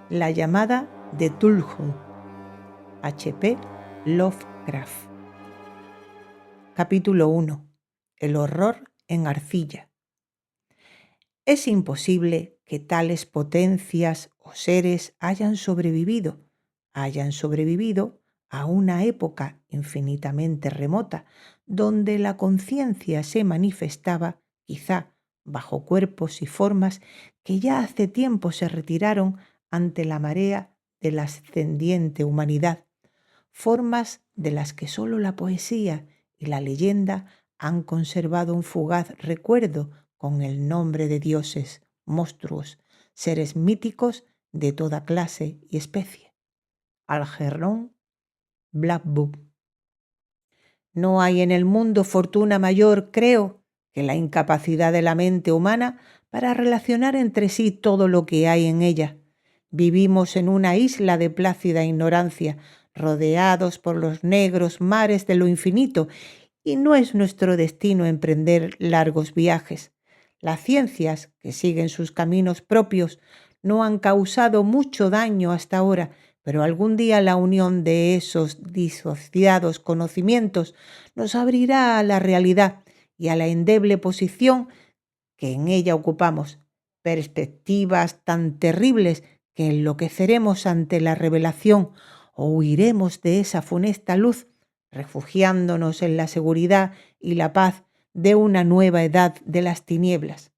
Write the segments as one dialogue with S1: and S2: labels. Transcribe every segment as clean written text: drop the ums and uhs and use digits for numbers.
S1: La llamada de Cthulhu. H.P. Lovecraft. Capítulo 1. El horror en arcilla. Es imposible que tales potencias o seres hayan sobrevivido a una época infinitamente remota, donde la conciencia se manifestaba quizá bajo cuerpos y formas que ya hace tiempo se retiraron ante la marea de la ascendiente humanidad, formas de las que solo la poesía y la leyenda han conservado un fugaz recuerdo con el nombre de dioses, monstruos, seres míticos de toda clase y especie. Algernon Blackwood. No hay en el mundo fortuna mayor, creo, que la incapacidad de la mente humana para relacionar entre sí todo lo que hay en ella. Vivimos en una isla de plácida ignorancia, rodeados por los negros mares de lo infinito, y no es nuestro destino emprender largos viajes. Las ciencias, que siguen sus caminos propios, no han causado mucho daño hasta ahora, pero algún día la unión de esos disociados conocimientos nos abrirá a la realidad y a la endeble posición que en ella ocupamos, perspectivas tan terribles que enloqueceremos ante la revelación o huiremos de esa funesta luz, refugiándonos en la seguridad y la paz de una nueva edad de las tinieblas.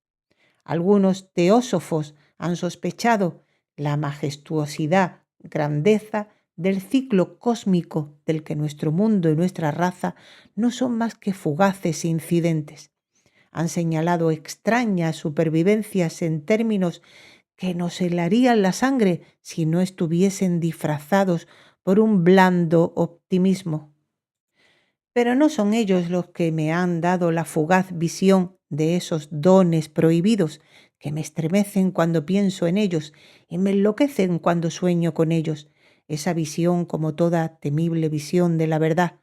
S1: Algunos teósofos han sospechado la majestuosidad, grandeza del ciclo cósmico del que nuestro mundo y nuestra raza no son más que fugaces incidentes. Han señalado extrañas supervivencias en términos que nos helarían la sangre si no estuviesen disfrazados por un blando optimismo. Pero no son ellos los que me han dado la fugaz visión de esos dones prohibidos que me estremecen cuando pienso en ellos y me enloquecen cuando sueño con ellos. Esa visión, como toda temible visión de la verdad,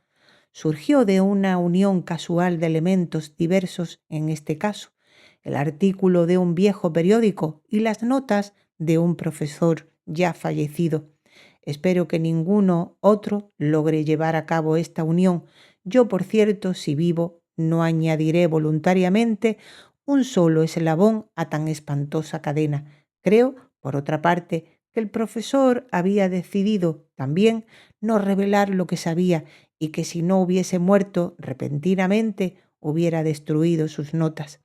S1: surgió de una unión casual de elementos diversos, en este caso, el artículo de un viejo periódico y las notas de un profesor ya fallecido. Espero que ninguno otro logre llevar a cabo esta unión. Yo, por cierto, si vivo, no añadiré voluntariamente un solo eslabón a tan espantosa cadena. Creo, por otra parte, que el profesor había decidido también no revelar lo que sabía y que si no hubiese muerto repentinamente hubiera destruido sus notas.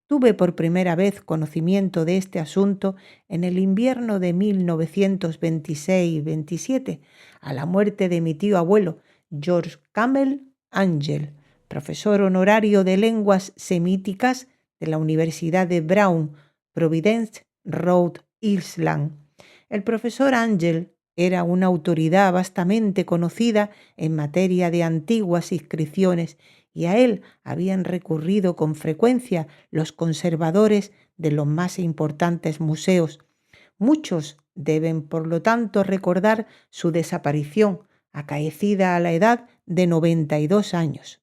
S1: Tuve por primera vez conocimiento de este asunto en el invierno de 1926-27, a la muerte de mi tío abuelo, George Campbell Angell, profesor honorario de lenguas semíticas de la Universidad de Brown, Providence, Rhode Island. El profesor Angell era una autoridad vastamente conocida en materia de antiguas inscripciones y a él habían recurrido con frecuencia los conservadores de los más importantes museos. Muchos deben, por lo tanto, recordar su desaparición, acaecida a la edad de 92 años.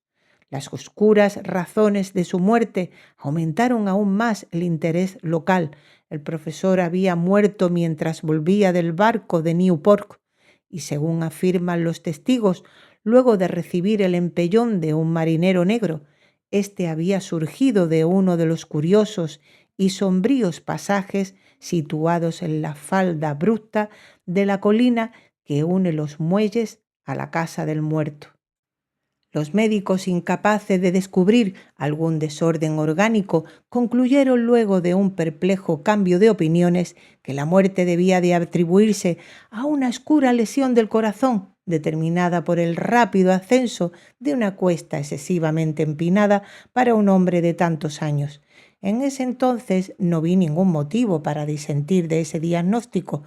S1: Las oscuras razones de su muerte aumentaron aún más el interés local. El profesor había muerto mientras volvía del barco de Newport y, según afirman los testigos, luego de recibir el empellón de un marinero negro, este había surgido de uno de los curiosos y sombríos pasajes situados en la falda abrupta de la colina que une los muelles a la casa del muerto. Los médicos, incapaces de descubrir algún desorden orgánico, concluyeron luego de un perplejo cambio de opiniones que la muerte debía de atribuirse a una oscura lesión del corazón, determinada por el rápido ascenso de una cuesta excesivamente empinada para un hombre de tantos años. En ese entonces no vi ningún motivo para disentir de ese diagnóstico,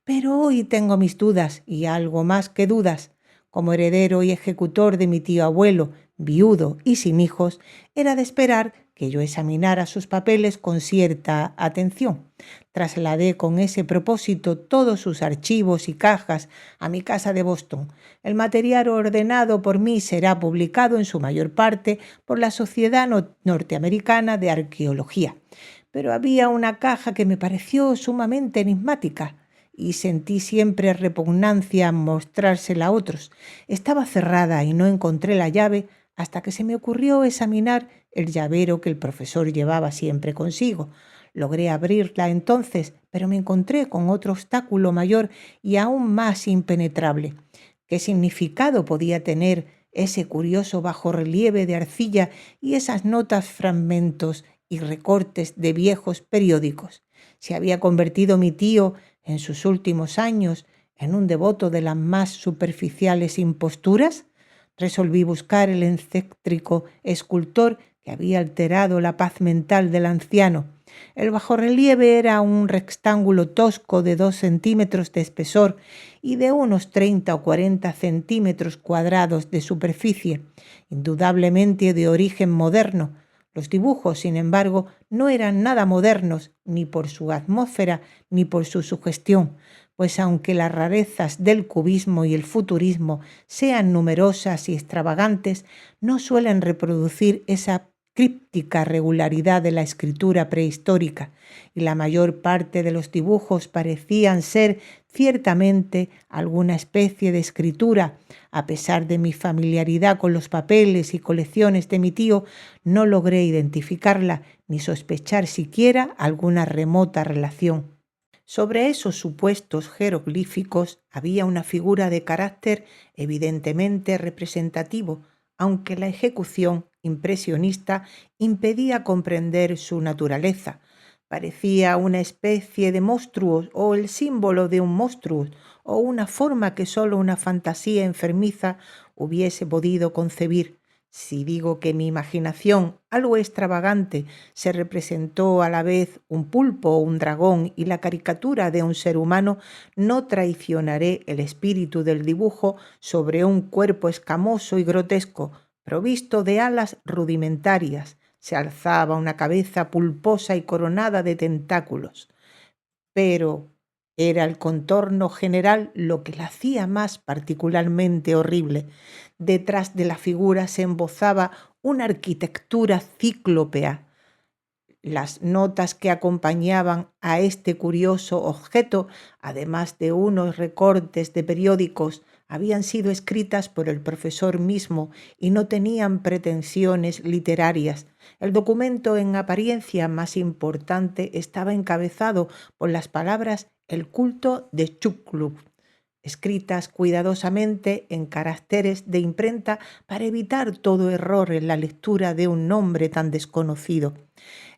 S1: pero hoy tengo mis dudas y algo más que dudas. Como heredero y ejecutor de mi tío abuelo, viudo y sin hijos, era de esperar que yo examinara sus papeles con cierta atención. Trasladé con ese propósito todos sus archivos y cajas a mi casa de Boston. El material ordenado por mí será publicado en su mayor parte por la Sociedad Norteamericana de Arqueología. Pero había una caja que me pareció sumamente enigmática y sentí siempre repugnancia en mostrársela a otros. Estaba cerrada y no encontré la llave hasta que se me ocurrió examinar el llavero que el profesor llevaba siempre consigo. Logré abrirla entonces, pero me encontré con otro obstáculo mayor y aún más impenetrable. ¿Qué significado podía tener ese curioso bajorrelieve de arcilla y esas notas, fragmentos y recortes de viejos periódicos? ¿Se había convertido mi tío en sus últimos años en un devoto de las más superficiales imposturas? Resolví buscar el excéntrico escultor que había alterado la paz mental del anciano. El bajorrelieve era un rectángulo tosco de 2 centímetros de espesor y de unos 30 o 40 centímetros cuadrados de superficie, indudablemente de origen moderno. Los dibujos, sin embargo, no eran nada modernos, ni por su atmósfera ni por su sugestión, pues aunque las rarezas del cubismo y el futurismo sean numerosas y extravagantes, no suelen reproducir esa críptica regularidad de la escritura prehistórica, y la mayor parte de los dibujos parecían ser ciertamente alguna especie de escritura. A pesar de mi familiaridad con los papeles y colecciones de mi tío, no logré identificarla ni sospechar siquiera alguna remota relación. Sobre esos supuestos jeroglíficos había una figura de carácter evidentemente representativo, aunque la ejecución impresionista impedía comprender su naturaleza. Parecía una especie de monstruo o el símbolo de un monstruo o una forma que sólo una fantasía enfermiza hubiese podido concebir. Si digo que mi imaginación, algo extravagante, se representó a la vez un pulpo, un dragón y la caricatura de un ser humano, no traicionaré el espíritu del dibujo sobre un cuerpo escamoso y grotesco, provisto de alas rudimentarias. Se alzaba una cabeza pulposa y coronada de tentáculos. Pero era el contorno general lo que la hacía más particularmente horrible. Detrás de la figura se embozaba una arquitectura cíclopea. Las notas que acompañaban a este curioso objeto, además de unos recortes de periódicos, habían sido escritas por el profesor mismo y no tenían pretensiones literarias. El documento en apariencia más importante estaba encabezado por las palabras "El culto de Chuklu", escritas cuidadosamente en caracteres de imprenta para evitar todo error en la lectura de un nombre tan desconocido.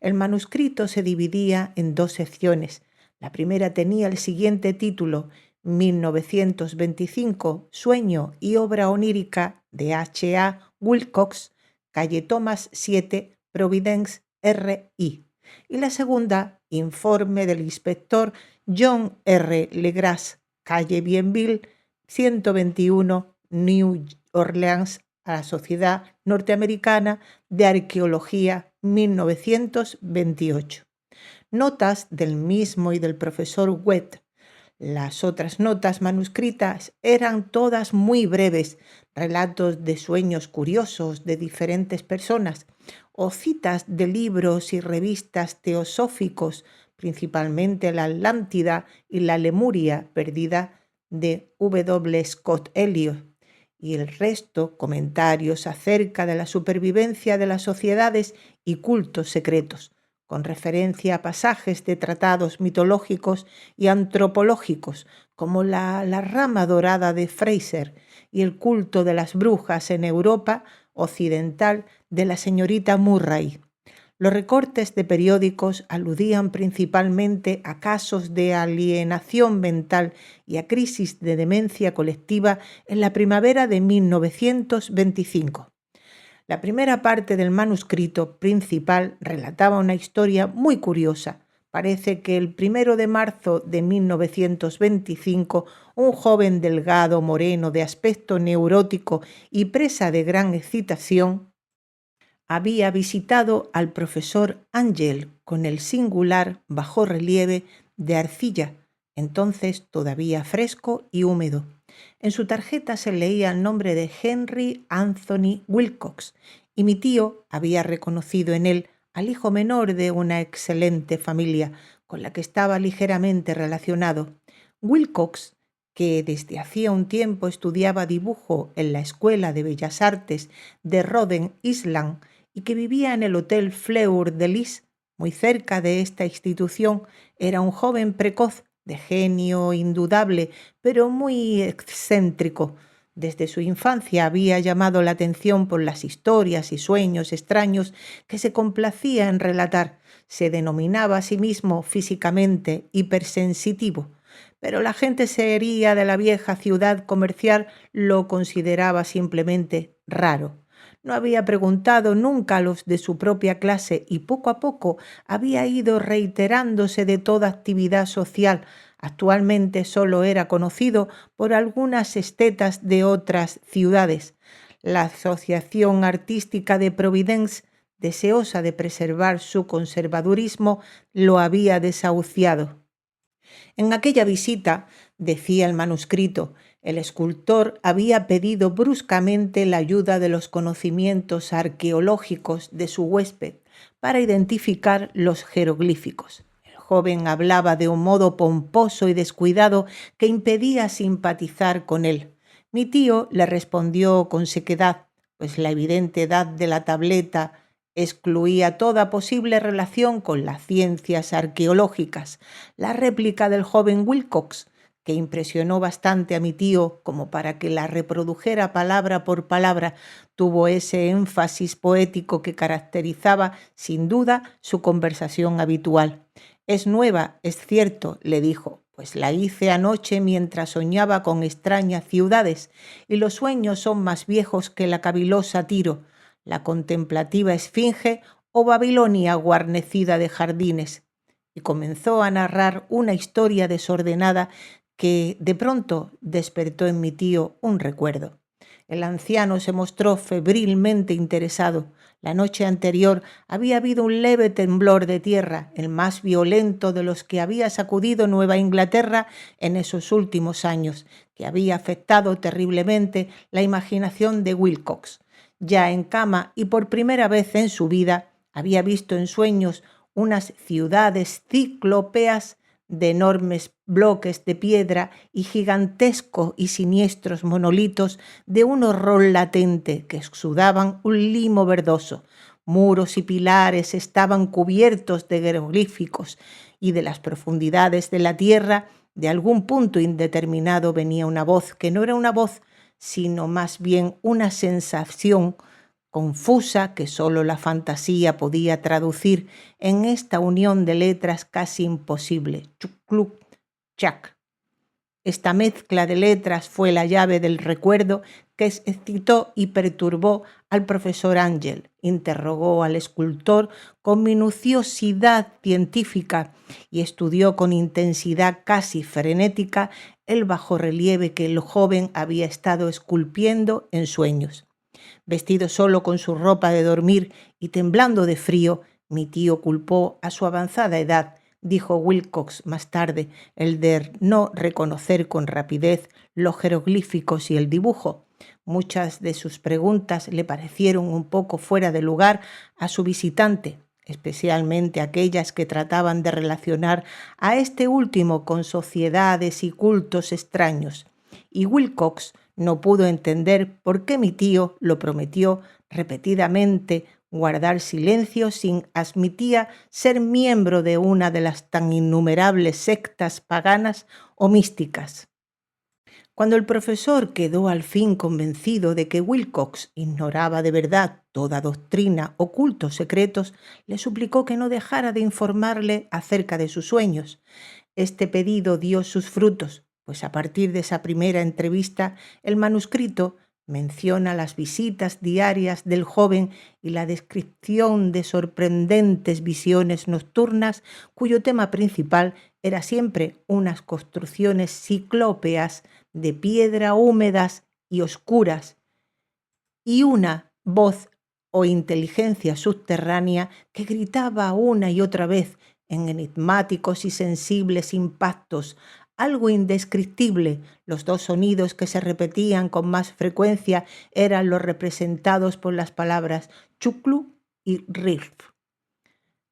S1: El manuscrito se dividía en 2 secciones. La primera tenía el siguiente título: 1925, Sueño y obra onírica de H.A. Wilcox, calle Thomas 7, Providence, R.I. Y la segunda, Informe del inspector John R. Legras, calle Bienville, 121, New Orleans, a la Sociedad Norteamericana de Arqueología, 1928. Notas del mismo y del profesor Webb. Las otras notas manuscritas eran todas muy breves, relatos de sueños curiosos de diferentes personas o citas de libros y revistas teosóficos, principalmente la Atlántida y la Lemuria perdida de W. Scott Elliot, y el resto comentarios acerca de la supervivencia de las sociedades y cultos secretos, con referencia a pasajes de tratados mitológicos y antropológicos, como la rama dorada de Fraser y el culto de las brujas en Europa occidental de la señorita Murray. Los recortes de periódicos aludían principalmente a casos de alienación mental y a crisis de demencia colectiva en la primavera de 1925. La primera parte del manuscrito principal relataba una historia muy curiosa. Parece que el 1 de marzo de 1925, un joven delgado, moreno, de aspecto neurótico y presa de gran excitación, había visitado al profesor Ángel con el singular bajorrelieve de arcilla, entonces todavía fresco y húmedo. En su tarjeta se leía el nombre de Henry Anthony Wilcox, y mi tío había reconocido en él al hijo menor de una excelente familia con la que estaba ligeramente relacionado. Wilcox, que desde hacía un tiempo estudiaba dibujo en la Escuela de Bellas Artes de Rhode Island y que vivía en el Hotel Fleur de Lis, muy cerca de esta institución, era un joven precoz, de genio indudable, pero muy excéntrico. Desde su infancia había llamado la atención por las historias y sueños extraños que se complacía en relatar. Se denominaba a sí mismo físicamente hipersensitivo, pero la gente seria de la vieja ciudad comercial lo consideraba simplemente raro. No había preguntado nunca a los de su propia clase y poco a poco había ido reiterándose de toda actividad social. Actualmente solo era conocido por algunas estetas de otras ciudades. La Asociación Artística de Providence, deseosa de preservar su conservadurismo, lo había desahuciado. En aquella visita, decía el manuscrito, el escultor había pedido bruscamente la ayuda de los conocimientos arqueológicos de su huésped para identificar los jeroglíficos. El joven hablaba de un modo pomposo y descuidado que impedía simpatizar con él. Mi tío le respondió con sequedad, pues la evidente edad de la tableta excluía toda posible relación con las ciencias arqueológicas. La réplica del joven Wilcox, que impresionó bastante a mi tío como para que la reprodujera palabra por palabra, tuvo ese énfasis poético que caracterizaba sin duda su conversación habitual. Es nueva, es cierto, le dijo, pues la hice anoche mientras soñaba con extrañas ciudades, y los sueños son más viejos que la cavilosa Tiro, la contemplativa Esfinge o Babilonia guarnecida de jardines, y comenzó a narrar una historia desordenada que de pronto despertó en mi tío un recuerdo. El anciano se mostró febrilmente interesado. La noche anterior había habido un leve temblor de tierra, el más violento de los que había sacudido Nueva Inglaterra en esos últimos años, que había afectado terriblemente la imaginación de Wilcox. Ya en cama y por primera vez en su vida había visto en sueños unas ciudades ciclópeas de enormes bloques de piedra y gigantescos y siniestros monolitos de un horror latente que exudaban un limo verdoso. Muros y pilares estaban cubiertos de jeroglíficos y de las profundidades de la tierra, de algún punto indeterminado, venía una voz que no era una voz, sino más bien una sensación confusa que sólo la fantasía podía traducir en esta unión de letras casi imposible. Chucluc, chac. Esta mezcla de letras fue la llave del recuerdo que excitó y perturbó al profesor Ángel. Interrogó al escultor con minuciosidad científica y estudió con intensidad casi frenética el bajorrelieve que el joven había estado esculpiendo en sueños. Vestido solo con su ropa de dormir y temblando de frío, mi tío culpó a su avanzada edad, dijo Wilcox más tarde, el de no reconocer con rapidez los jeroglíficos y el dibujo. Muchas de sus preguntas le parecieron un poco fuera de lugar a su visitante, especialmente aquellas que trataban de relacionar a este último con sociedades y cultos extraños. Y Wilcox no pudo entender por qué mi tío lo prometió repetidamente guardar silencio sin admitía ser miembro de una de las tan innumerables sectas paganas o místicas. Cuando el profesor quedó al fin convencido de que Wilcox ignoraba de verdad toda doctrina o cultos secretos, le suplicó que no dejara de informarle acerca de sus sueños. Este pedido dio sus frutos, pues a partir de esa primera entrevista el manuscrito menciona las visitas diarias del joven y la descripción de sorprendentes visiones nocturnas cuyo tema principal era siempre unas construcciones ciclópeas de piedra húmedas y oscuras y una voz o inteligencia subterránea que gritaba una y otra vez en enigmáticos y sensibles impactos, algo indescriptible. Los dos sonidos que se repetían con más frecuencia eran los representados por las palabras chuclu y rif.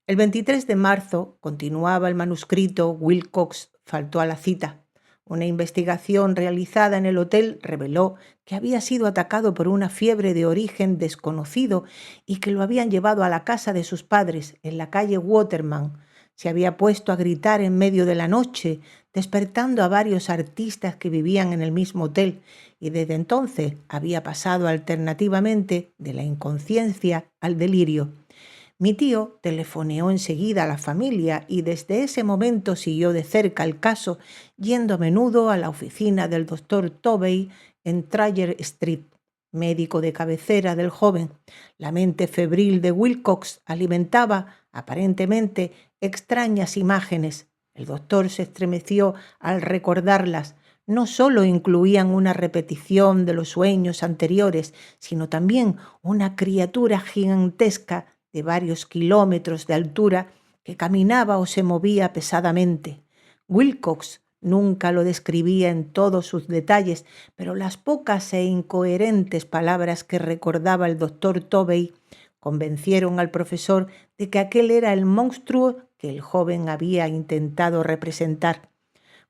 S1: El 23 de marzo, continuaba el manuscrito, Wilcox faltó a la cita. Una investigación realizada en el hotel reveló que había sido atacado por una fiebre de origen desconocido y que lo habían llevado a la casa de sus padres, en la calle Waterman. Se había puesto a gritar en medio de la noche, despertando a varios artistas que vivían en el mismo hotel, y desde entonces había pasado alternativamente de la inconsciencia al delirio. Mi tío telefoneó enseguida a la familia y desde ese momento siguió de cerca el caso, yendo a menudo a la oficina del doctor Tobey en Trayer Street, médico de cabecera del joven. La mente febril de Wilcox alimentaba, aparentemente, extrañas imágenes. El doctor se estremeció al recordarlas. No solo incluían una repetición de los sueños anteriores, sino también una criatura gigantesca de varios kilómetros de altura que caminaba o se movía pesadamente. Wilcox nunca lo describía en todos sus detalles, pero las pocas e incoherentes palabras que recordaba el doctor Tobey convencieron al profesor de que aquel era el monstruo que el joven había intentado representar.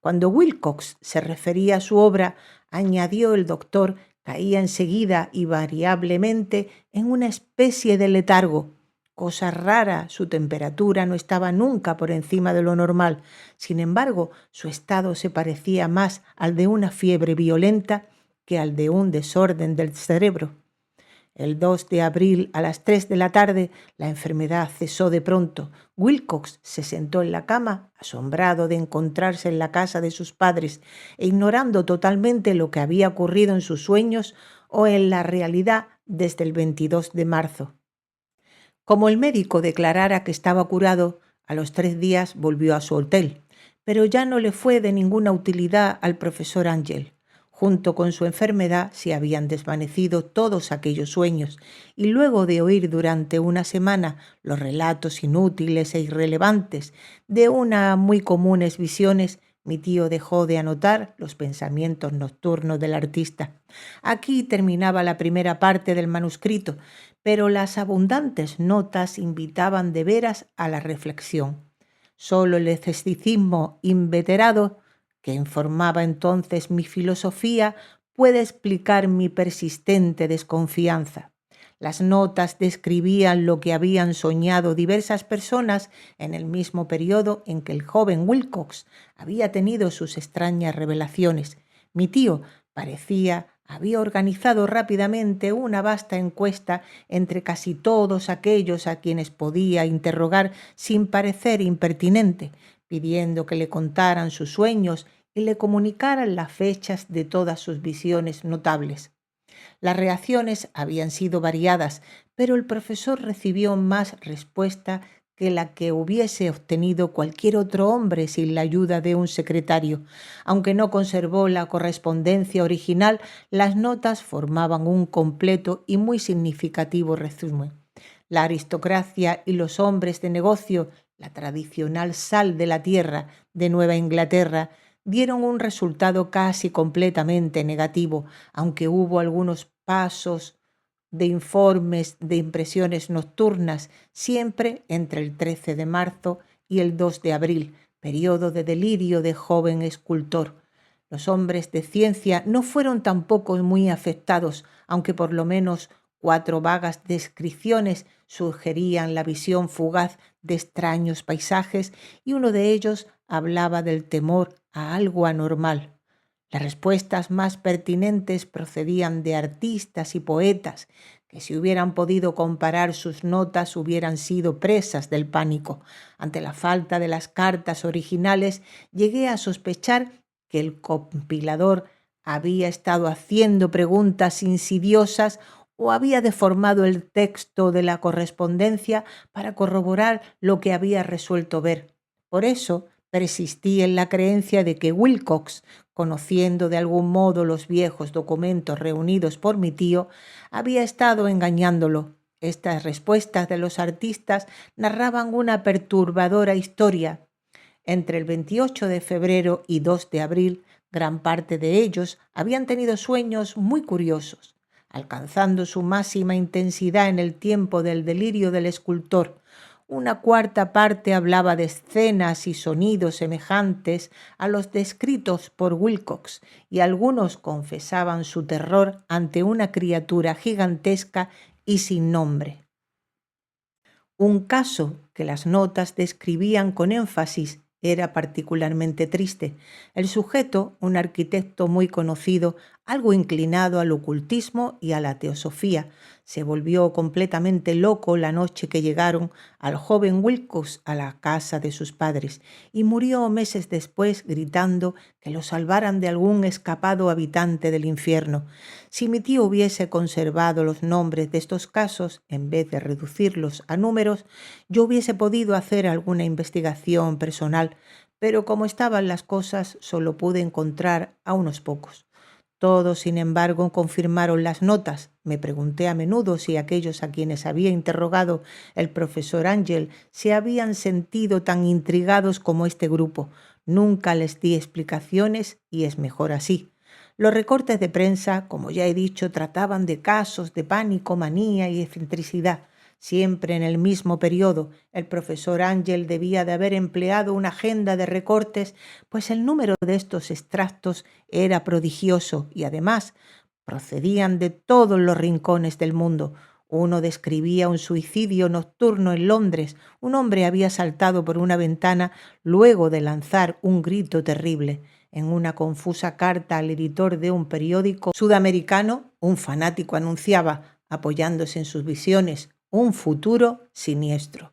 S1: Cuando Wilcox se refería a su obra, añadió el doctor, caía enseguida y variablemente en una especie de letargo. Cosa rara, su temperatura no estaba nunca por encima de lo normal. Sin embargo, su estado se parecía más al de una fiebre violenta que al de un desorden del cerebro. El 2 de abril a las 3 de la tarde la enfermedad cesó de pronto. Wilcox se sentó en la cama, asombrado de encontrarse en la casa de sus padres e ignorando totalmente lo que había ocurrido en sus sueños o en la realidad desde el 22 de marzo. Como el médico declarara que estaba curado, a los 3 días volvió a su hotel, pero ya no le fue de ninguna utilidad al profesor Ángel. Junto con su enfermedad se habían desvanecido todos aquellos sueños, y luego de oír durante una semana los relatos inútiles e irrelevantes de unas muy comunes visiones, mi tío dejó de anotar los pensamientos nocturnos del artista. Aquí terminaba la primera parte del manuscrito, pero las abundantes notas invitaban de veras a la reflexión. Solo el escepticismo inveterado, que informaba entonces mi filosofía, puede explicar mi persistente desconfianza. Las notas describían lo que habían soñado diversas personas en el mismo periodo en que el joven Wilcox había tenido sus extrañas revelaciones. Mi tío parecía había organizado rápidamente una vasta encuesta entre casi todos aquellos a quienes podía interrogar sin parecer impertinente, pidiendo que le contaran sus sueños y le comunicaran las fechas de todas sus visiones notables. Las reacciones habían sido variadas, pero el profesor recibió más respuesta que la que hubiese obtenido cualquier otro hombre sin la ayuda de un secretario. Aunque no conservó la correspondencia original, las notas formaban un completo y muy significativo resumen. La aristocracia y los hombres de negocio, la tradicional sal de la tierra de Nueva Inglaterra, dieron un resultado casi completamente negativo, aunque hubo algunos pasos de informes de impresiones nocturnas, siempre entre el 13 de marzo y el 2 de abril, periodo de delirio de joven escultor. Los hombres de ciencia no fueron tampoco muy afectados, aunque por lo menos 4 vagas descripciones sugerían la visión fugaz de extraños paisajes y uno de ellos hablaba del temor a algo anormal. Las respuestas más pertinentes procedían de artistas y poetas que si hubieran podido comparar sus notas hubieran sido presas del pánico. Ante la falta de las cartas originales, llegué a sospechar que el compilador había estado haciendo preguntas insidiosas o había deformado el texto de la correspondencia para corroborar lo que había resuelto ver. Por eso persistí en la creencia de que Wilcox, conociendo de algún modo los viejos documentos reunidos por mi tío, había estado engañándolo. Estas respuestas de los artistas narraban una perturbadora historia. Entre el 28 de febrero y 2 de abril, gran parte de ellos habían tenido sueños muy curiosos, alcanzando su máxima intensidad en el tiempo del delirio del escultor. Una cuarta parte hablaba de escenas y sonidos semejantes a los descritos por Wilcox, y algunos confesaban su terror ante una criatura gigantesca y sin nombre. Un caso que las notas describían con énfasis era particularmente triste. El sujeto, un arquitecto muy conocido, algo inclinado al ocultismo y a la teosofía, se volvió completamente loco la noche que llegaron al joven Wilcox a la casa de sus padres y murió meses después gritando que lo salvaran de algún escapado habitante del infierno. Si mi tío hubiese conservado los nombres de estos casos, en vez de reducirlos a números, yo hubiese podido hacer alguna investigación personal, pero como estaban las cosas, solo pude encontrar a unos pocos. Todos, sin embargo, confirmaron las notas. Me pregunté a menudo si aquellos a quienes había interrogado el profesor Ángel se habían sentido tan intrigados como este grupo. Nunca les di explicaciones y es mejor así. Los recortes de prensa, como ya he dicho, trataban de casos de pánico, manía y excentricidad. Siempre en el mismo periodo, el profesor Ángel debía de haber empleado una agenda de recortes, pues el número de estos extractos era prodigioso y además procedían de todos los rincones del mundo. Uno describía un suicidio nocturno en Londres. Un hombre había saltado por una ventana luego de lanzar un grito terrible. En una confusa carta al editor de un periódico sudamericano, un fanático anunciaba, apoyándose en sus visiones, un futuro siniestro.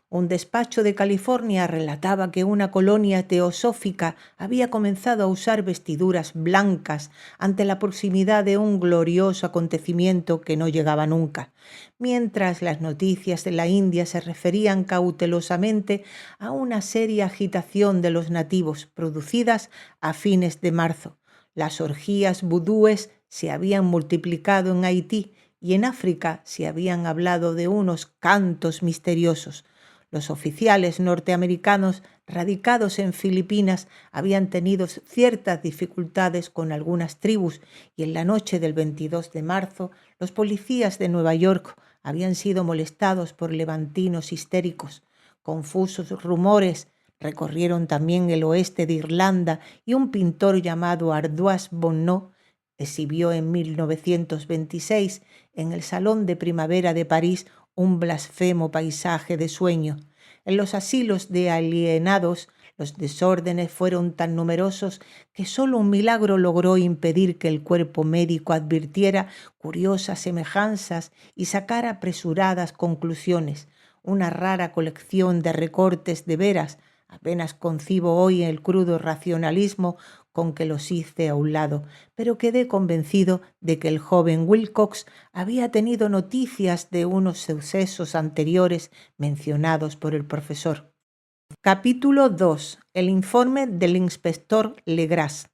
S1: Un despacho de California relataba que una colonia teosófica había comenzado a usar vestiduras blancas ante la proximidad de un glorioso acontecimiento que no llegaba nunca, mientras las noticias de la India se referían cautelosamente a una seria agitación de los nativos producidas a fines de marzo. Las orgías vudúes se habían multiplicado en Haití y en África se habían hablado de unos cantos misteriosos. Los oficiales norteamericanos radicados en Filipinas habían tenido ciertas dificultades con algunas tribus y en la noche del 22 de marzo los policías de Nueva York habían sido molestados por levantinos histéricos. Confusos rumores recorrieron también el oeste de Irlanda y un pintor llamado Ardoise Bonnot exhibió en 1926 en el Salón de Primavera de París un blasfemo paisaje de sueño. En los asilos de alienados, los desórdenes fueron tan numerosos que solo un milagro logró impedir que el cuerpo médico advirtiera curiosas semejanzas y sacara apresuradas conclusiones. Una rara colección de recortes de veras. Apenas concibo hoy el crudo racionalismo con que los hice a un lado, pero quedé convencido de que el joven Wilcox había tenido noticias de unos sucesos anteriores mencionados por el profesor. Capítulo 2. El informe del inspector Legras.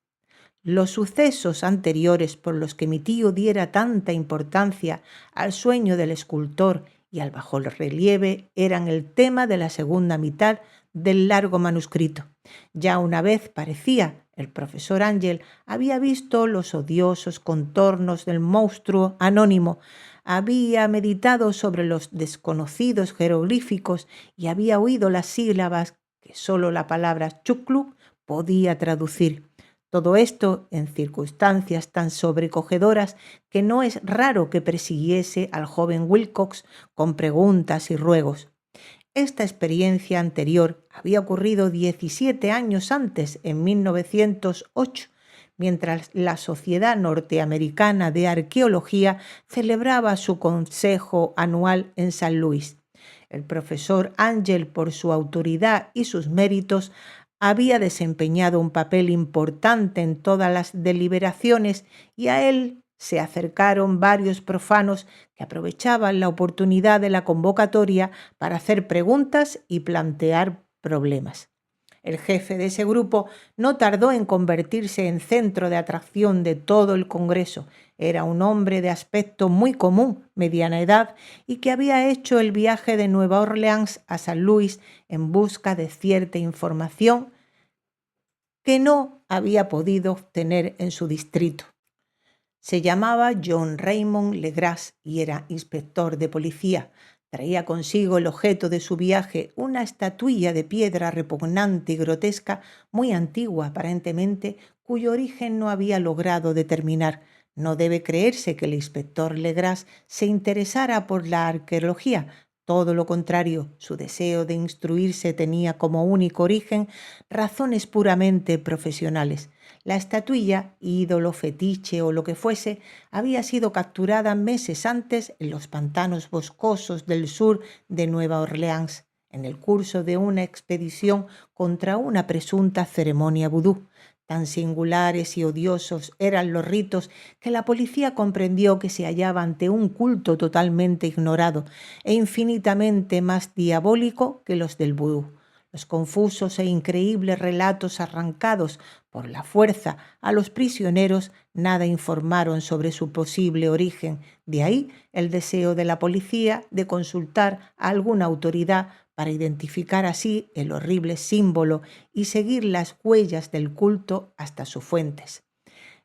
S1: Los sucesos anteriores por los que mi tío diera tanta importancia al sueño del escultor y al bajorrelieve eran el tema de la segunda mitad del largo manuscrito. Ya una vez parecía, el profesor Ángel había visto los odiosos contornos del monstruo anónimo, había meditado sobre los desconocidos jeroglíficos y había oído las sílabas que sólo la palabra chuclu podía traducir. Todo esto en circunstancias tan sobrecogedoras que no es raro que persiguiese al joven Wilcox con preguntas y ruegos. Esta experiencia anterior había ocurrido 17 años antes, en 1908, mientras la Sociedad Norteamericana de Arqueología celebraba su consejo anual en San Luis. El profesor Ángel, por su autoridad y sus méritos, había desempeñado un papel importante en todas las deliberaciones y a él se acercaron varios profanos que aprovechaban la oportunidad de la convocatoria para hacer preguntas y plantear problemas. El jefe de ese grupo no tardó en convertirse en centro de atracción de todo el Congreso. Era un hombre de aspecto muy común, mediana edad, y que había hecho el viaje de Nueva Orleans a San Luis en busca de cierta información que no había podido obtener en su distrito. Se llamaba John Raymond Legras y era inspector de policía. Traía consigo el objeto de su viaje, una estatuilla de piedra repugnante y grotesca, muy antigua aparentemente, cuyo origen no había logrado determinar. No debe creerse que el inspector Legras se interesara por la arqueología. Todo lo contrario, su deseo de instruirse tenía como único origen razones puramente profesionales. La estatuilla, ídolo, fetiche o lo que fuese, había sido capturada meses antes en los pantanos boscosos del sur de Nueva Orleans, en el curso de una expedición contra una presunta ceremonia vudú. Tan singulares y odiosos eran los ritos que la policía comprendió que se hallaba ante un culto totalmente ignorado e infinitamente más diabólico que los del vudú. Los confusos e increíbles relatos arrancados por la fuerza a los prisioneros nada informaron sobre su posible origen. De ahí el deseo de la policía de consultar a alguna autoridad para identificar así el horrible símbolo y seguir las huellas del culto hasta sus fuentes.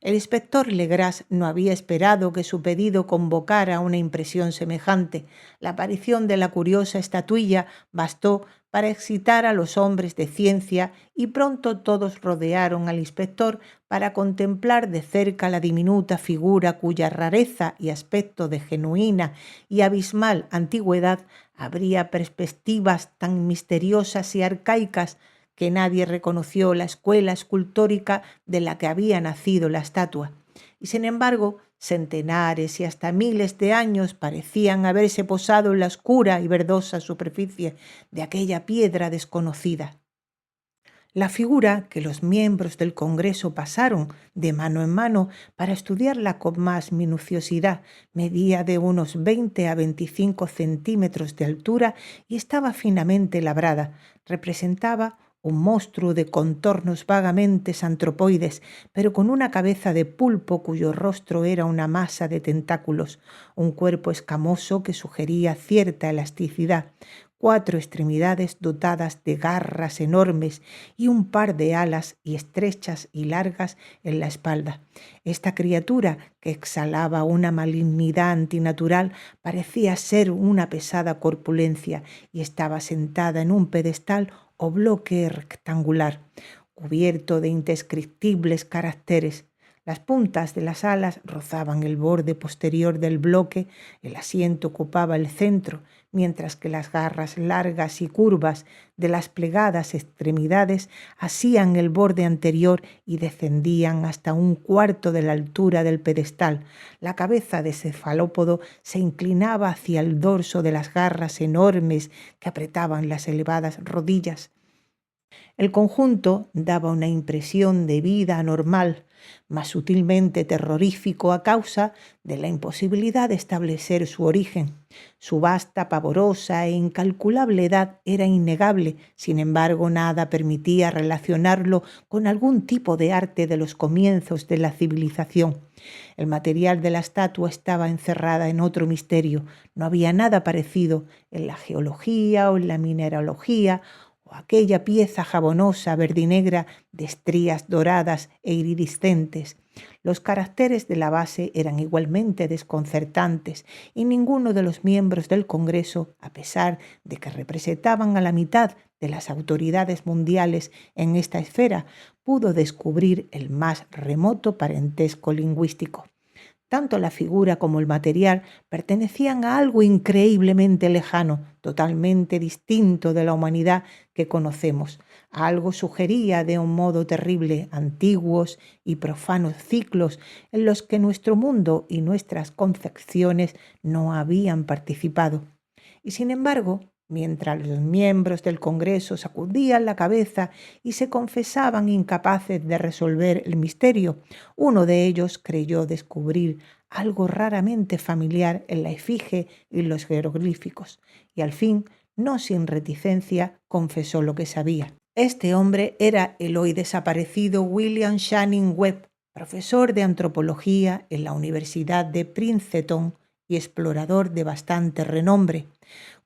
S1: El inspector Legras no había esperado que su pedido convocara una impresión semejante. La aparición de la curiosa estatuilla bastó para excitar a los hombres de ciencia y pronto todos rodearon al inspector para contemplar de cerca la diminuta figura cuya rareza y aspecto de genuina y abismal antigüedad abría perspectivas tan misteriosas y arcaicas que nadie reconoció la escuela escultórica de la que había nacido la estatua. Y sin embargo, centenares y hasta miles de años parecían haberse posado en la oscura y verdosa superficie de aquella piedra desconocida. La figura que los miembros del Congreso pasaron de mano en mano para estudiarla con más minuciosidad medía de unos 20 a 25 centímetros de altura y estaba finamente labrada. Representaba un monstruo de contornos vagamente antropoides, pero con una cabeza de pulpo cuyo rostro era una masa de tentáculos, un cuerpo escamoso que sugería cierta elasticidad, 4 extremidades dotadas de garras enormes y un par de alas y estrechas y largas en la espalda. Esta criatura, que exhalaba una malignidad antinatural, parecía ser una pesada corpulencia y estaba sentada en un pedestal o bloque rectangular, cubierto de indescriptibles caracteres. Las puntas de las alas rozaban el borde posterior del bloque, el asiento ocupaba el centro, mientras que las garras largas y curvas de las plegadas extremidades asían el borde anterior y descendían hasta un cuarto de la altura del pedestal. La cabeza de cefalópodo se inclinaba hacia el dorso de las garras enormes que apretaban las elevadas rodillas. El conjunto daba una impresión de vida anormal, más sutilmente terrorífico a causa de la imposibilidad de establecer su origen. Su vasta, pavorosa e incalculable edad era innegable, sin embargo nada permitía relacionarlo con algún tipo de arte de los comienzos de la civilización. El material de la estatua estaba encerrada en otro misterio. No había nada parecido en la geología o en la mineralogía o aquella pieza jabonosa verdinegra de estrías doradas e iridiscentes. Los caracteres de la base eran igualmente desconcertantes y ninguno de los miembros del Congreso, a pesar de que representaban a la mitad de las autoridades mundiales en esta esfera, pudo descubrir el más remoto parentesco lingüístico. Tanto la figura como el material pertenecían a algo increíblemente lejano, totalmente distinto de la humanidad que conocemos. Algo sugería de un modo terrible antiguos y profanos ciclos en los que nuestro mundo y nuestras concepciones no habían participado. Y sin embargo, mientras los miembros del Congreso sacudían la cabeza y se confesaban incapaces de resolver el misterio, uno de ellos creyó descubrir algo raramente familiar en la efigie y los jeroglíficos, y al fin, no sin reticencia, confesó lo que sabía. Este hombre era el hoy desaparecido William Channing Webb, profesor de antropología en la Universidad de Princeton y explorador de bastante renombre.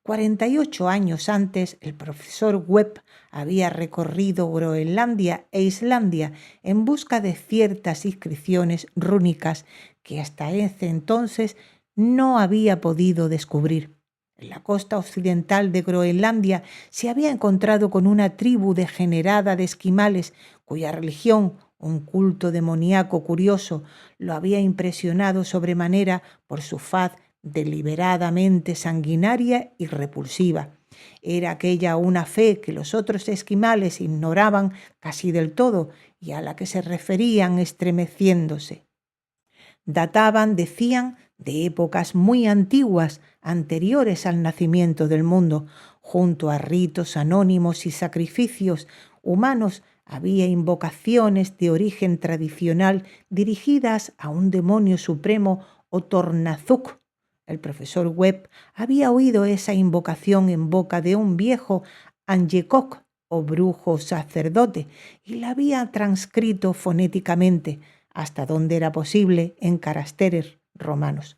S1: 48 años antes, el profesor Webb había recorrido Groenlandia e Islandia en busca de ciertas inscripciones rúnicas que hasta ese entonces no había podido descubrir. en la costa occidental de Groenlandia, se había encontrado con una tribu degenerada de esquimales cuya religión, un culto demoníaco curioso, lo había impresionado sobremanera por su faz deliberadamente sanguinaria y repulsiva. Era aquella una fe que los otros esquimales ignoraban casi del todo y a la que se referían estremeciéndose. Databan, decían, de épocas muy antiguas, anteriores al nacimiento del mundo. Junto a ritos anónimos y sacrificios humanos había invocaciones de origen tradicional dirigidas a un demonio supremo o Tornazuk. El profesor Webb había oído esa invocación en boca de un viejo Angekok o brujo sacerdote y la había transcrito fonéticamente hasta donde era posible en caracteres romanos.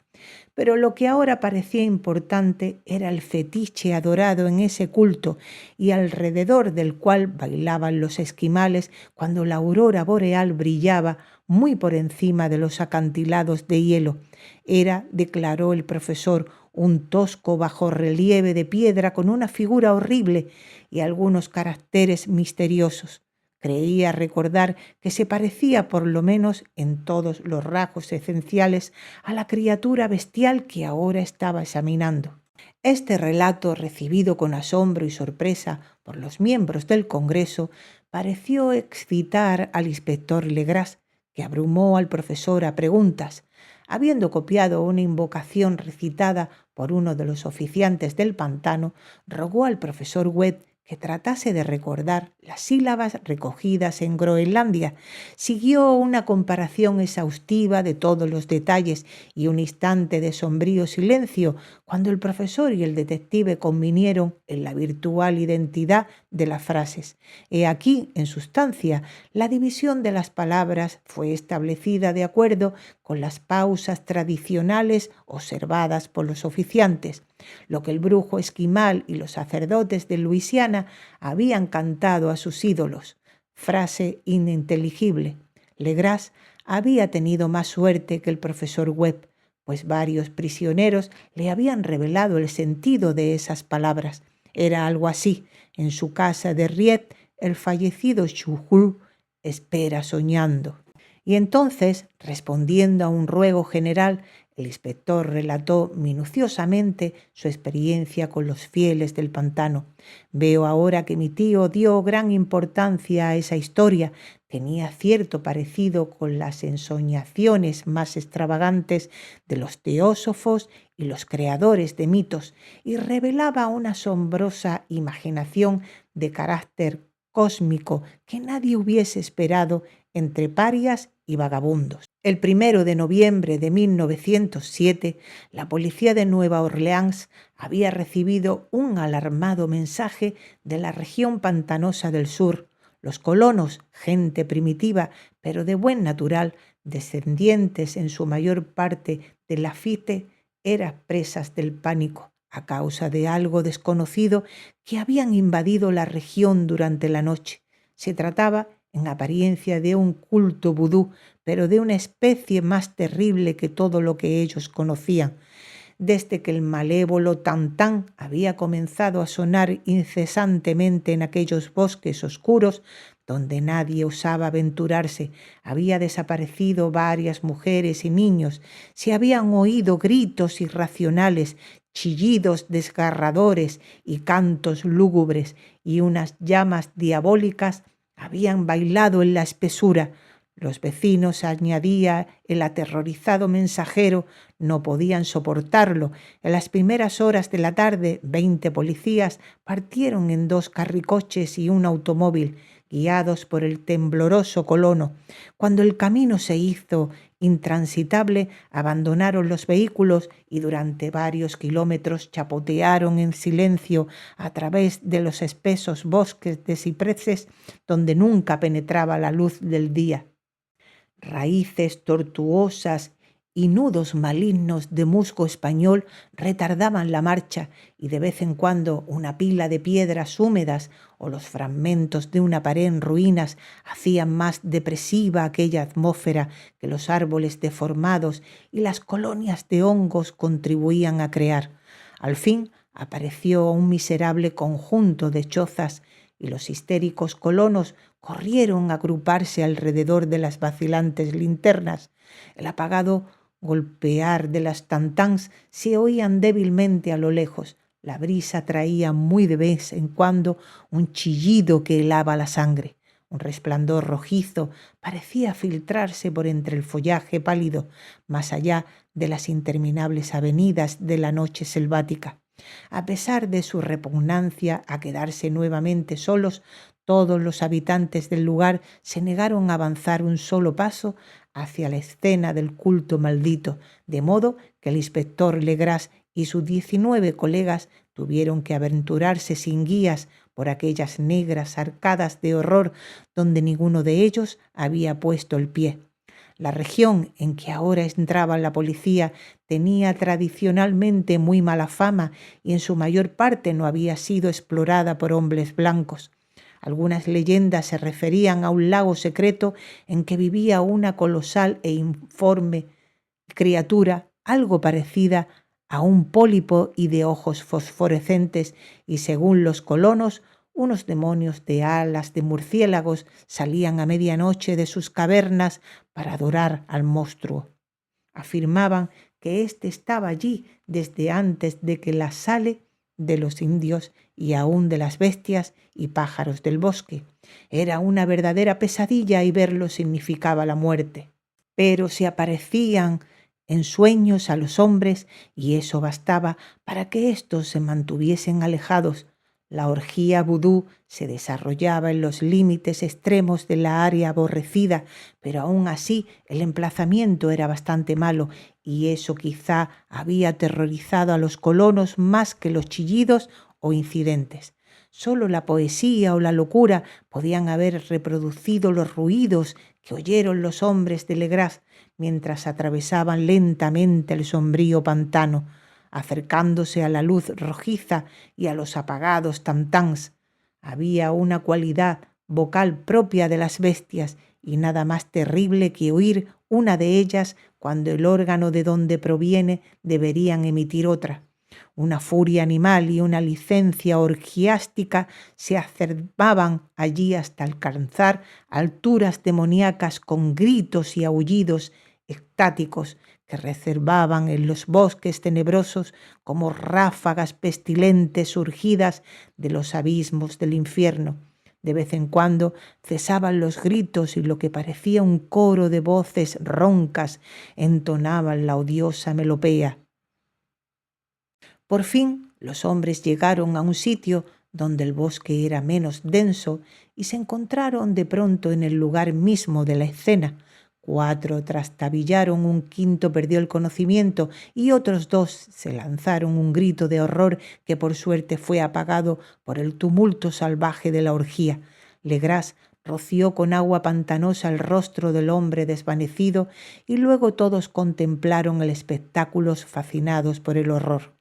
S1: Pero lo que ahora parecía importante era el fetiche adorado en ese culto y alrededor del cual bailaban los esquimales cuando la aurora boreal brillaba muy por encima de los acantilados de hielo. Era, declaró el profesor, un tosco bajorrelieve de piedra con una figura horrible y algunos caracteres misteriosos. Creía recordar que se parecía por lo menos en todos los rasgos esenciales a la criatura bestial que ahora estaba examinando. Este relato, recibido con asombro y sorpresa por los miembros del Congreso, pareció excitar al inspector Legras, que abrumó al profesor a preguntas. Habiendo copiado una invocación recitada por uno de los oficiantes del pantano, rogó al profesor Webb que tratase de recordar las sílabas recogidas en Groenlandia. Siguió una comparación exhaustiva de todos los detalles y un instante de sombrío silencio cuando el profesor y el detective convinieron en la virtual identidad de las frases. He aquí, en sustancia, la división de las palabras fue establecida de acuerdo con las pausas tradicionales observadas por los oficiantes. Lo que el brujo esquimal y los sacerdotes de Luisiana habían cantado a sus ídolos. Frase ininteligible. Legras había tenido más suerte que el profesor Webb, pues varios prisioneros le habían revelado el sentido de esas palabras. Era algo así. En su casa de Ried, el fallecido Chuhul espera soñando. Y entonces, respondiendo a un ruego general, el inspector relató minuciosamente su experiencia con los fieles del pantano. Veo ahora que mi tío dio gran importancia a esa historia. Tenía cierto parecido con las ensoñaciones más extravagantes de los teósofos y los creadores de mitos, y revelaba una asombrosa imaginación de carácter cósmico que nadie hubiese esperado entre parias y vagabundos. El 1 de noviembre de 1907, la policía de Nueva Orleans había recibido un alarmado mensaje de la región pantanosa del sur. Los colonos, gente primitiva, pero de buen natural, descendientes en su mayor parte de Lafitte, eran presas del pánico a causa de algo desconocido que habían invadido la región durante la noche. Se trataba, en apariencia, de un culto vudú, pero de una especie más terrible que todo lo que ellos conocían. Desde que el malévolo tantán había comenzado a sonar incesantemente en aquellos bosques oscuros donde nadie osaba aventurarse, había desaparecido varias mujeres y niños, se habían oído gritos irracionales, chillidos desgarradores y cantos lúgubres, y unas llamas diabólicas habían bailado en la espesura. Los vecinos, añadía el aterrorizado mensajero, no podían soportarlo. En las primeras horas de la tarde, 20 policías partieron en 2 carricoches y un automóvil, guiados por el tembloroso colono. Cuando el camino se hizo intransitable, abandonaron los vehículos y durante varios kilómetros chapotearon en silencio a través de los espesos bosques de cipreses donde nunca penetraba la luz del día. Raíces tortuosas y nudos malignos de musgo español retardaban la marcha, y de vez en cuando una pila de piedras húmedas o los fragmentos de una pared en ruinas hacían más depresiva aquella atmósfera que los árboles deformados y las colonias de hongos contribuían a crear. Al fin, apareció un miserable conjunto de chozas y los histéricos colonos corrieron a agruparse alrededor de las vacilantes linternas. El apagado golpear de las tantáns se oían débilmente a lo lejos. La brisa traía muy de vez en cuando un chillido que helaba la sangre. Un resplandor rojizo parecía filtrarse por entre el follaje pálido, más allá de las interminables avenidas de la noche selvática. A pesar de su repugnancia a quedarse nuevamente solos, todos los habitantes del lugar se negaron a avanzar un solo paso hacia la escena del culto maldito, de modo que el inspector Legras y sus 19 colegas tuvieron que aventurarse sin guías por aquellas negras arcadas de horror donde ninguno de ellos había puesto el pie. La región en que ahora entraba la policía tenía tradicionalmente muy mala fama y en su mayor parte no había sido explorada por hombres blancos. Algunas leyendas se referían a un lago secreto en que vivía una colosal e informe criatura, algo parecida a un pólipo y de ojos fosforescentes, y según los colonos, unos demonios de alas de murciélagos salían a medianoche de sus cavernas para adorar al monstruo. Afirmaban que éste estaba allí desde antes de que la sale de los indios y aún de las bestias y pájaros del bosque. Era una verdadera pesadilla y verlo significaba la muerte. Pero se aparecían en sueños a los hombres y eso bastaba para que éstos se mantuviesen alejados. La orgía vudú se desarrollaba en los límites extremos de la área aborrecida, pero aún así el emplazamiento era bastante malo y eso quizá había aterrorizado a los colonos más que los chillidos o incidentes. Solo la poesía o la locura podían haber reproducido los ruidos que oyeron los hombres de Legras mientras atravesaban lentamente el sombrío pantano, acercándose a la luz rojiza y a los apagados tantáns. Había una cualidad vocal propia de las bestias y nada más terrible que oír una de ellas cuando el órgano de donde proviene deberían emitir otra. Una furia animal y una licencia orgiástica se acerbaban allí hasta alcanzar alturas demoníacas con gritos y aullidos extáticos que reservaban en los bosques tenebrosos como ráfagas pestilentes surgidas de los abismos del infierno. De vez en cuando cesaban los gritos y lo que parecía un coro de voces roncas entonaban la odiosa melopea. Por fin los hombres llegaron a un sitio donde el bosque era menos denso y se encontraron de pronto en el lugar mismo de la escena. 4 trastabillaron, un quinto perdió el conocimiento y otros 2 se lanzaron un grito de horror que por suerte fue apagado por el tumulto salvaje de la orgía. Legras roció con agua pantanosa el rostro del hombre desvanecido y luego todos contemplaron el espectáculo fascinados por el horror.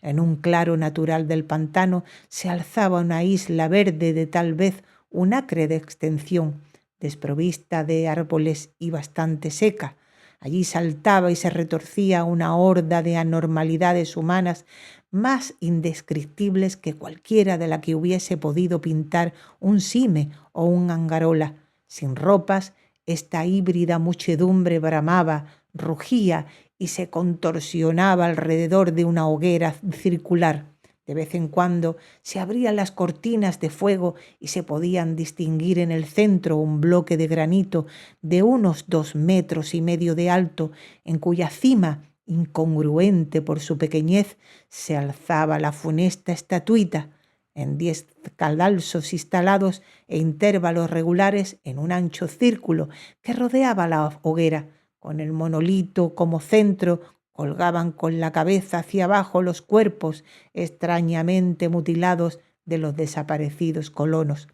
S1: En un claro natural del pantano se alzaba una isla verde de tal vez un acre de extensión, desprovista de árboles y bastante seca. Allí saltaba y se retorcía una horda de anormalidades humanas más indescriptibles que cualquiera de la que hubiese podido pintar un cime o un angarola. Sin ropas, esta híbrida muchedumbre bramaba, rugía y se contorsionaba alrededor de una hoguera circular. De vez en cuando se abrían las cortinas de fuego y se podían distinguir en el centro un bloque de granito de unos 2,5 metros de alto, en cuya cima, incongruente por su pequeñez, se alzaba la funesta estatuita, en 10 cadalsos instalados e intervalos regulares en un ancho círculo que rodeaba la hoguera. Con el monolito como centro, colgaban con la cabeza hacia abajo los cuerpos extrañamente mutilados de los desaparecidos colonos.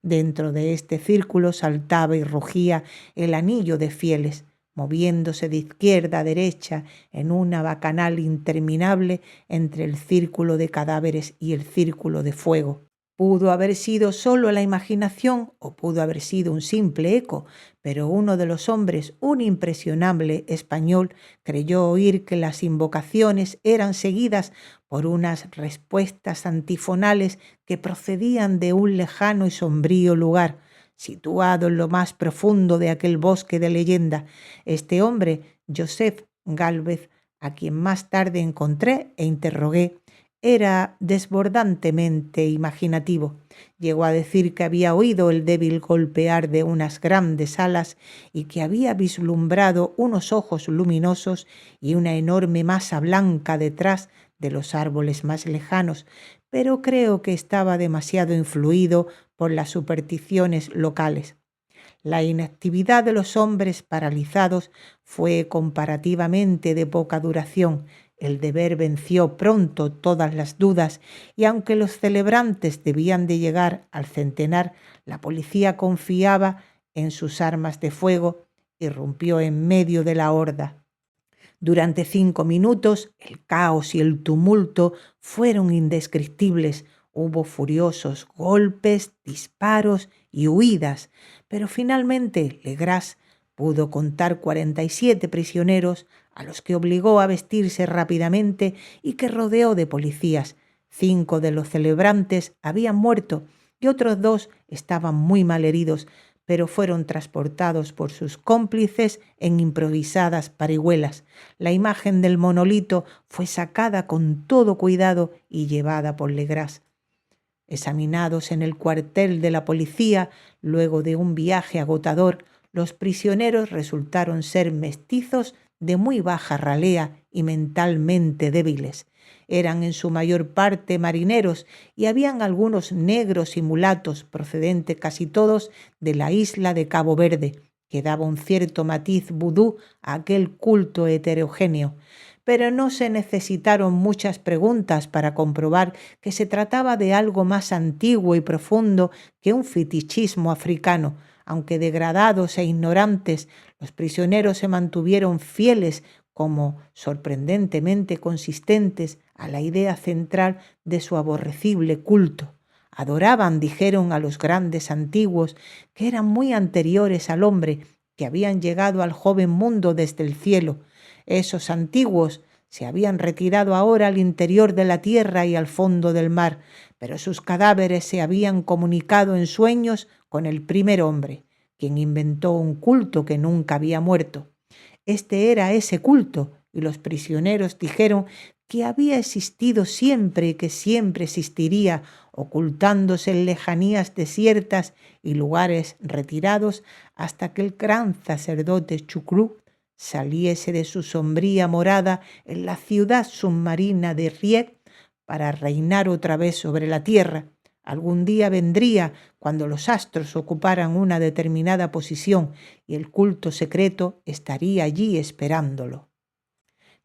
S1: Dentro de este círculo saltaba y rugía el anillo de fieles, moviéndose de izquierda a derecha en una bacanal interminable entre el círculo de cadáveres y el círculo de fuego. Pudo haber sido solo la imaginación o pudo haber sido un simple eco, pero uno de los hombres, un impresionable español, creyó oír que las invocaciones eran seguidas por unas respuestas antifonales que procedían de un lejano y sombrío lugar, situado en lo más profundo de aquel bosque de leyenda. Este hombre, Joseph Gálvez, a quien más tarde encontré e interrogué, era desbordantemente imaginativo. Llegó a decir que había oído el débil golpear de unas grandes alas y que había vislumbrado unos ojos luminosos y una enorme masa blanca detrás de los árboles más lejanos, pero creo que estaba demasiado influido por las supersticiones locales. La inactividad de los hombres paralizados fue comparativamente de poca duración. El deber venció pronto todas las dudas y aunque los celebrantes debían de llegar al centenar, la policía confiaba en sus armas de fuego y irrumpió en medio de la horda. Durante 5 minutos el caos y el tumulto fueron indescriptibles. Hubo furiosos golpes, disparos y huidas, pero finalmente Legras pudo contar 47 prisioneros a los que obligó a vestirse rápidamente y que rodeó de policías. 5 de los celebrantes habían muerto y otros 2 estaban muy mal heridos, pero fueron transportados por sus cómplices en improvisadas parihuelas. La imagen del monolito fue sacada con todo cuidado y llevada por Legras. Examinados en el cuartel de la policía, luego de un viaje agotador, los prisioneros resultaron ser mestizos de muy baja ralea y mentalmente débiles. Eran en su mayor parte marineros y habían algunos negros y mulatos, procedentes casi todos de la isla de Cabo Verde, que daba un cierto matiz vudú a aquel culto heterogéneo. Pero no se necesitaron muchas preguntas para comprobar que se trataba de algo más antiguo y profundo que un fetichismo africano. Aunque degradados e ignorantes, los prisioneros se mantuvieron fieles como sorprendentemente consistentes a la idea central de su aborrecible culto. Adoraban, dijeron, a los grandes antiguos, que eran muy anteriores al hombre, que habían llegado al joven mundo desde el cielo. Esos antiguos se habían retirado ahora al interior de la tierra y al fondo del mar, pero sus cadáveres se habían comunicado en sueños con el primer hombre, quien inventó un culto que nunca había muerto. Este era ese culto, y los prisioneros dijeron que había existido siempre y que siempre existiría, ocultándose en lejanías desiertas y lugares retirados hasta que el gran sacerdote Chucrú saliese de su sombría morada en la ciudad submarina de Ried para reinar otra vez sobre la tierra. Algún día vendría cuando los astros ocuparan una determinada posición y el culto secreto estaría allí esperándolo.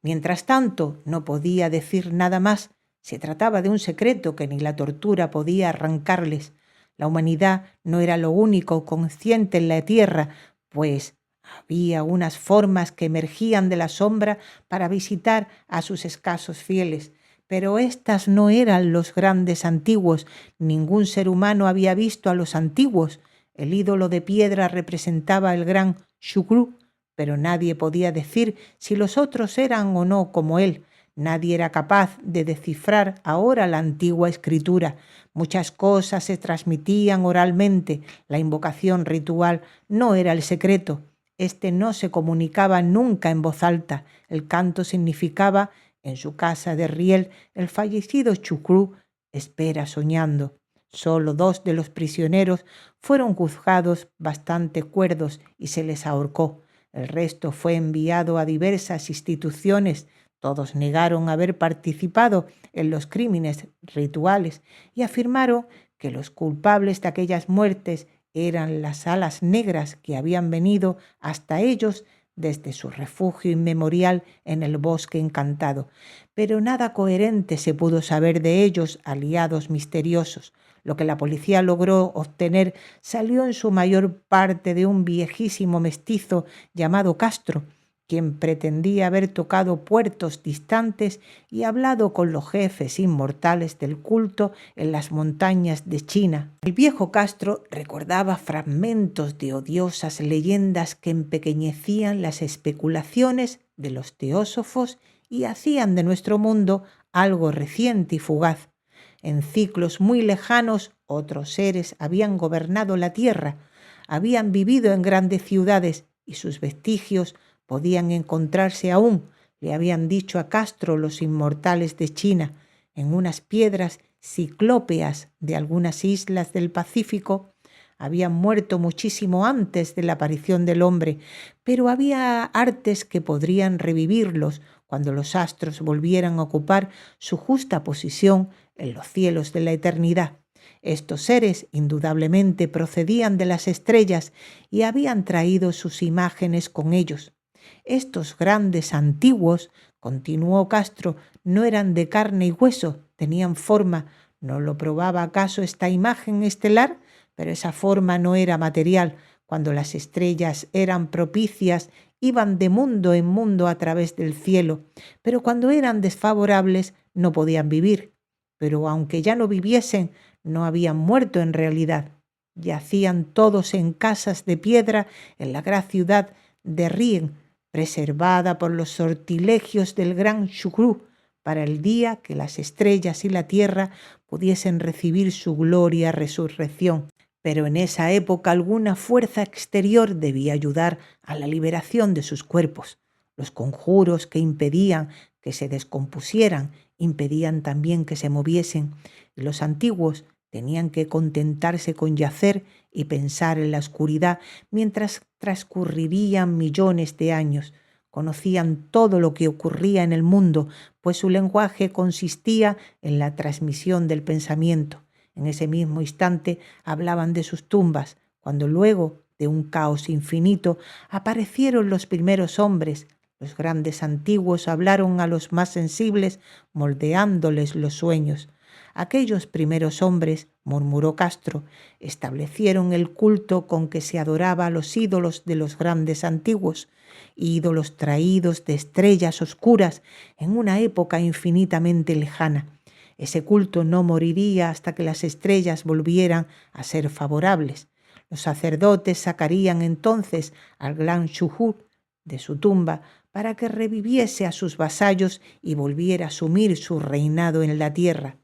S1: Mientras tanto, no podía decir nada más. Se trataba de un secreto que ni la tortura podía arrancarles. La humanidad no era lo único consciente en la tierra, pues había unas formas que emergían de la sombra para visitar a sus escasos fieles. Pero éstas no eran los grandes antiguos. Ningún ser humano había visto a los antiguos. El ídolo de piedra representaba el gran Shukru, pero nadie podía decir si los otros eran o no como él. Nadie era capaz de descifrar ahora la antigua escritura. Muchas cosas se transmitían oralmente. La invocación ritual no era el secreto. Este no se comunicaba nunca en voz alta. El canto significaba: en su casa de Riel, el fallecido Chucrú espera soñando. Solo 2 de los prisioneros fueron juzgados bastante cuerdos y se les ahorcó. El resto fue enviado a diversas instituciones. Todos negaron haber participado en los crímenes rituales y afirmaron que los culpables de aquellas muertes eran las alas negras que habían venido hasta ellos desde su refugio inmemorial en el bosque encantado. Pero nada coherente se pudo saber de ellos, aliados misteriosos. Lo que la policía logró obtener salió en su mayor parte de un viejísimo mestizo llamado Castro, quien pretendía haber tocado puertos distantes y hablado con los jefes inmortales del culto en las montañas de China. El viejo Castro recordaba fragmentos de odiosas leyendas que empequeñecían las especulaciones de los teósofos y hacían de nuestro mundo algo reciente y fugaz. En ciclos muy lejanos, otros seres habían gobernado la tierra, habían vivido en grandes ciudades y sus vestigios podían encontrarse aún, le habían dicho a Castro los inmortales de China, en unas piedras ciclópeas de algunas islas del Pacífico. Habían muerto muchísimo antes de la aparición del hombre, pero había artes que podrían revivirlos cuando los astros volvieran a ocupar su justa posición en los cielos de la eternidad. Estos seres indudablemente procedían de las estrellas y habían traído sus imágenes con ellos. Estos grandes antiguos, continuó Castro, no eran de carne y hueso, tenían forma. ¿No lo probaba acaso esta imagen estelar? Pero esa forma no era material. Cuando las estrellas eran propicias, iban de mundo en mundo a través del cielo, pero cuando eran desfavorables no podían vivir. Pero aunque ya no viviesen, no habían muerto en realidad. Yacían todos en casas de piedra en la gran ciudad de Rien, preservada por los sortilegios del gran Shukru, para el día que las estrellas y la tierra pudiesen recibir su gloria resurrección. Pero en esa época alguna fuerza exterior debía ayudar a la liberación de sus cuerpos. Los conjuros que impedían que se descompusieran impedían también que se moviesen, y los antiguos tenían que contentarse con yacer y pensar en la oscuridad mientras transcurrirían millones de años. Conocían todo lo que ocurría en el mundo, pues su lenguaje consistía en la transmisión del pensamiento. En ese mismo instante hablaban de sus tumbas, cuando luego de un caos infinito aparecieron los primeros hombres. Los grandes antiguos hablaron a los más sensibles, moldeándoles los sueños. Aquellos primeros hombres, murmuró Castro, establecieron el culto con que se adoraba a los ídolos de los grandes antiguos, ídolos traídos de estrellas oscuras en una época infinitamente lejana. Ese culto no moriría hasta que las estrellas volvieran a ser favorables. Los sacerdotes sacarían entonces al gran Shuhur de su tumba para que reviviese a sus vasallos y volviera a asumir su reinado en la tierra.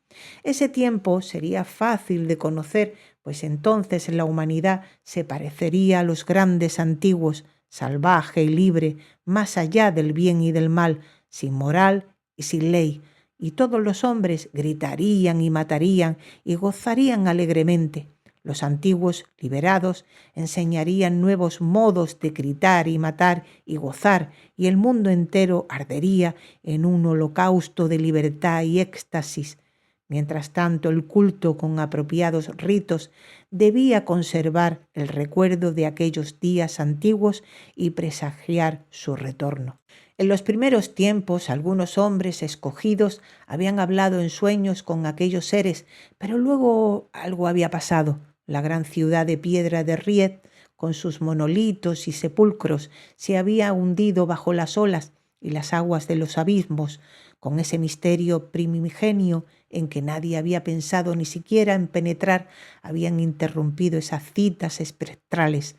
S1: Ese tiempo sería fácil de conocer, pues entonces la humanidad se parecería a los grandes antiguos, salvaje y libre, más allá del bien y del mal, sin moral y sin ley, y todos los hombres gritarían y matarían y gozarían alegremente. Los antiguos, liberados, enseñarían nuevos modos de gritar y matar y gozar, y el mundo entero ardería en un holocausto de libertad y éxtasis. Mientras tanto, el culto con apropiados ritos debía conservar el recuerdo de aquellos días antiguos y presagiar su retorno. En los primeros tiempos, algunos hombres escogidos habían hablado en sueños con aquellos seres, pero luego algo había pasado. La gran ciudad de piedra de Ried, con sus monolitos y sepulcros, se había hundido bajo las olas y las aguas de los abismos, con ese misterio primigenio en que nadie había pensado ni siquiera en penetrar, habían interrumpido esas citas espectrales.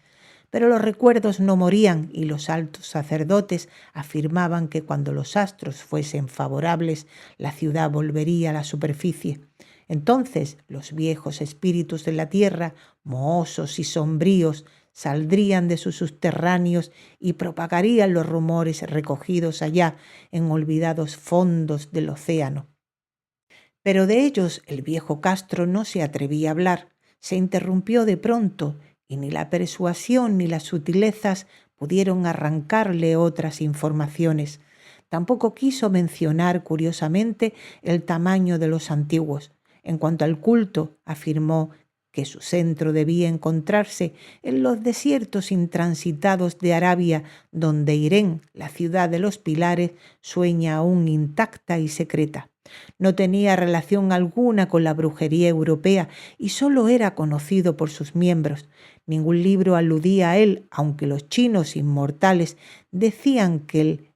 S1: Pero los recuerdos no morían y los altos sacerdotes afirmaban que cuando los astros fuesen favorables, la ciudad volvería a la superficie. Entonces los viejos espíritus de la tierra, mohosos y sombríos, saldrían de sus subterráneos y propagarían los rumores recogidos allá en olvidados fondos del océano. Pero de ellos el viejo Castro no se atrevía a hablar. Se interrumpió de pronto y ni la persuasión ni las sutilezas pudieron arrancarle otras informaciones. Tampoco quiso mencionar curiosamente el tamaño de los antiguos. En cuanto al culto, afirmó que su centro debía encontrarse en los desiertos intransitados de Arabia, donde Irén, la ciudad de los pilares, sueña aún intacta y secreta. No tenía relación alguna con la brujería europea y solo era conocido por sus miembros. Ningún libro aludía a él, aunque los chinos inmortales decían que el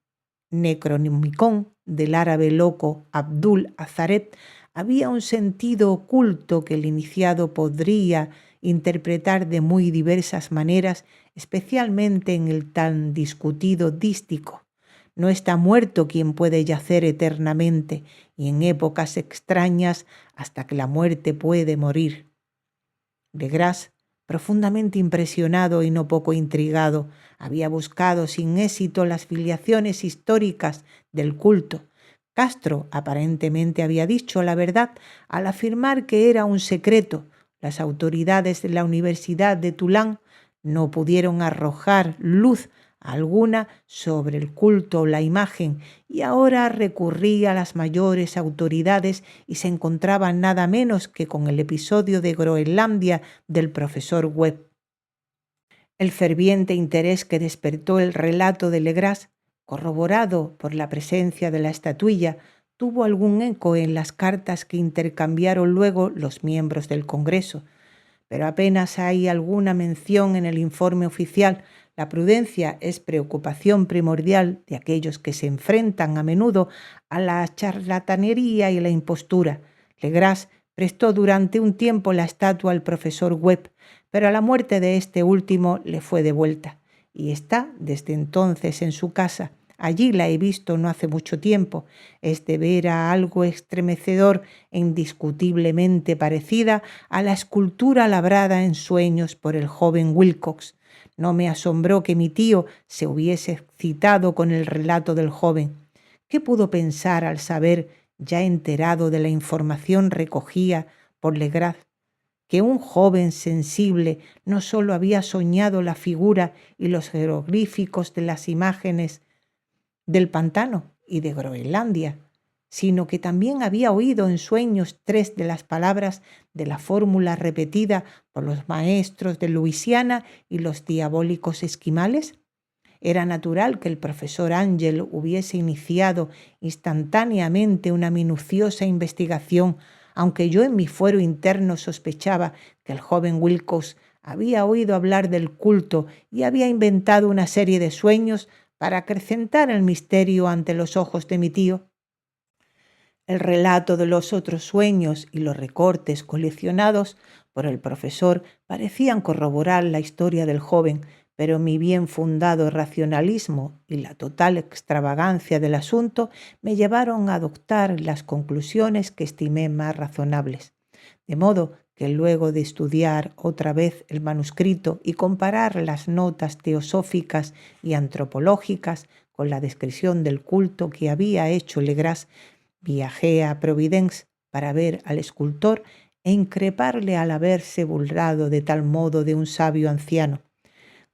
S1: Necronomicon del árabe loco Abdul Azaret había un sentido oculto que el iniciado podría interpretar de muy diversas maneras, especialmente en el tan discutido dístico. No está muerto quien puede yacer eternamente y en épocas extrañas hasta que la muerte puede morir. Legras, profundamente impresionado y no poco intrigado, había buscado sin éxito las filiaciones históricas del culto. Castro aparentemente había dicho la verdad al afirmar que era un secreto. Las autoridades de la Universidad de Tulán no pudieron arrojar luz alguna sobre el culto o la imagen y ahora recurría a las mayores autoridades y se encontraba nada menos que con el episodio de Groenlandia del profesor Webb. El ferviente interés que despertó el relato de Legras, corroborado por la presencia de la estatuilla, tuvo algún eco en las cartas que intercambiaron luego los miembros del Congreso, pero apenas hay alguna mención en el informe oficial. La prudencia es preocupación primordial de aquellos que se enfrentan a menudo a la charlatanería y la impostura. Legras prestó durante un tiempo la estatua al profesor Webb, pero a la muerte de este último le fue devuelta y está desde entonces en su casa. Allí la he visto no hace mucho tiempo. Es de veras algo estremecedor e indiscutiblemente parecida a la escultura labrada en sueños por el joven Wilcox. No me asombró que mi tío se hubiese excitado con el relato del joven. ¿Qué pudo pensar al saber, ya enterado de la información recogida por Legras, que un joven sensible no solo había soñado la figura y los jeroglíficos de las imágenes del pantano y de Groenlandia, sino que también había oído en sueños 3 de las palabras de la fórmula repetida por los maestros de Luisiana y los diabólicos esquimales? Era natural que el profesor Ángel hubiese iniciado instantáneamente una minuciosa investigación, aunque yo en mi fuero interno sospechaba que el joven Wilcox había oído hablar del culto y había inventado una serie de sueños para acrecentar el misterio ante los ojos de mi tío. El relato de los otros sueños y los recortes coleccionados por el profesor parecían corroborar la historia del joven, pero mi bien fundado racionalismo y la total extravagancia del asunto me llevaron a adoptar las conclusiones que estimé más razonables. De modo que luego de estudiar otra vez el manuscrito y comparar las notas teosóficas y antropológicas con la descripción del culto que había hecho Legras, viajé a Providence para ver al escultor e increparle al haberse burlado de tal modo de un sabio anciano.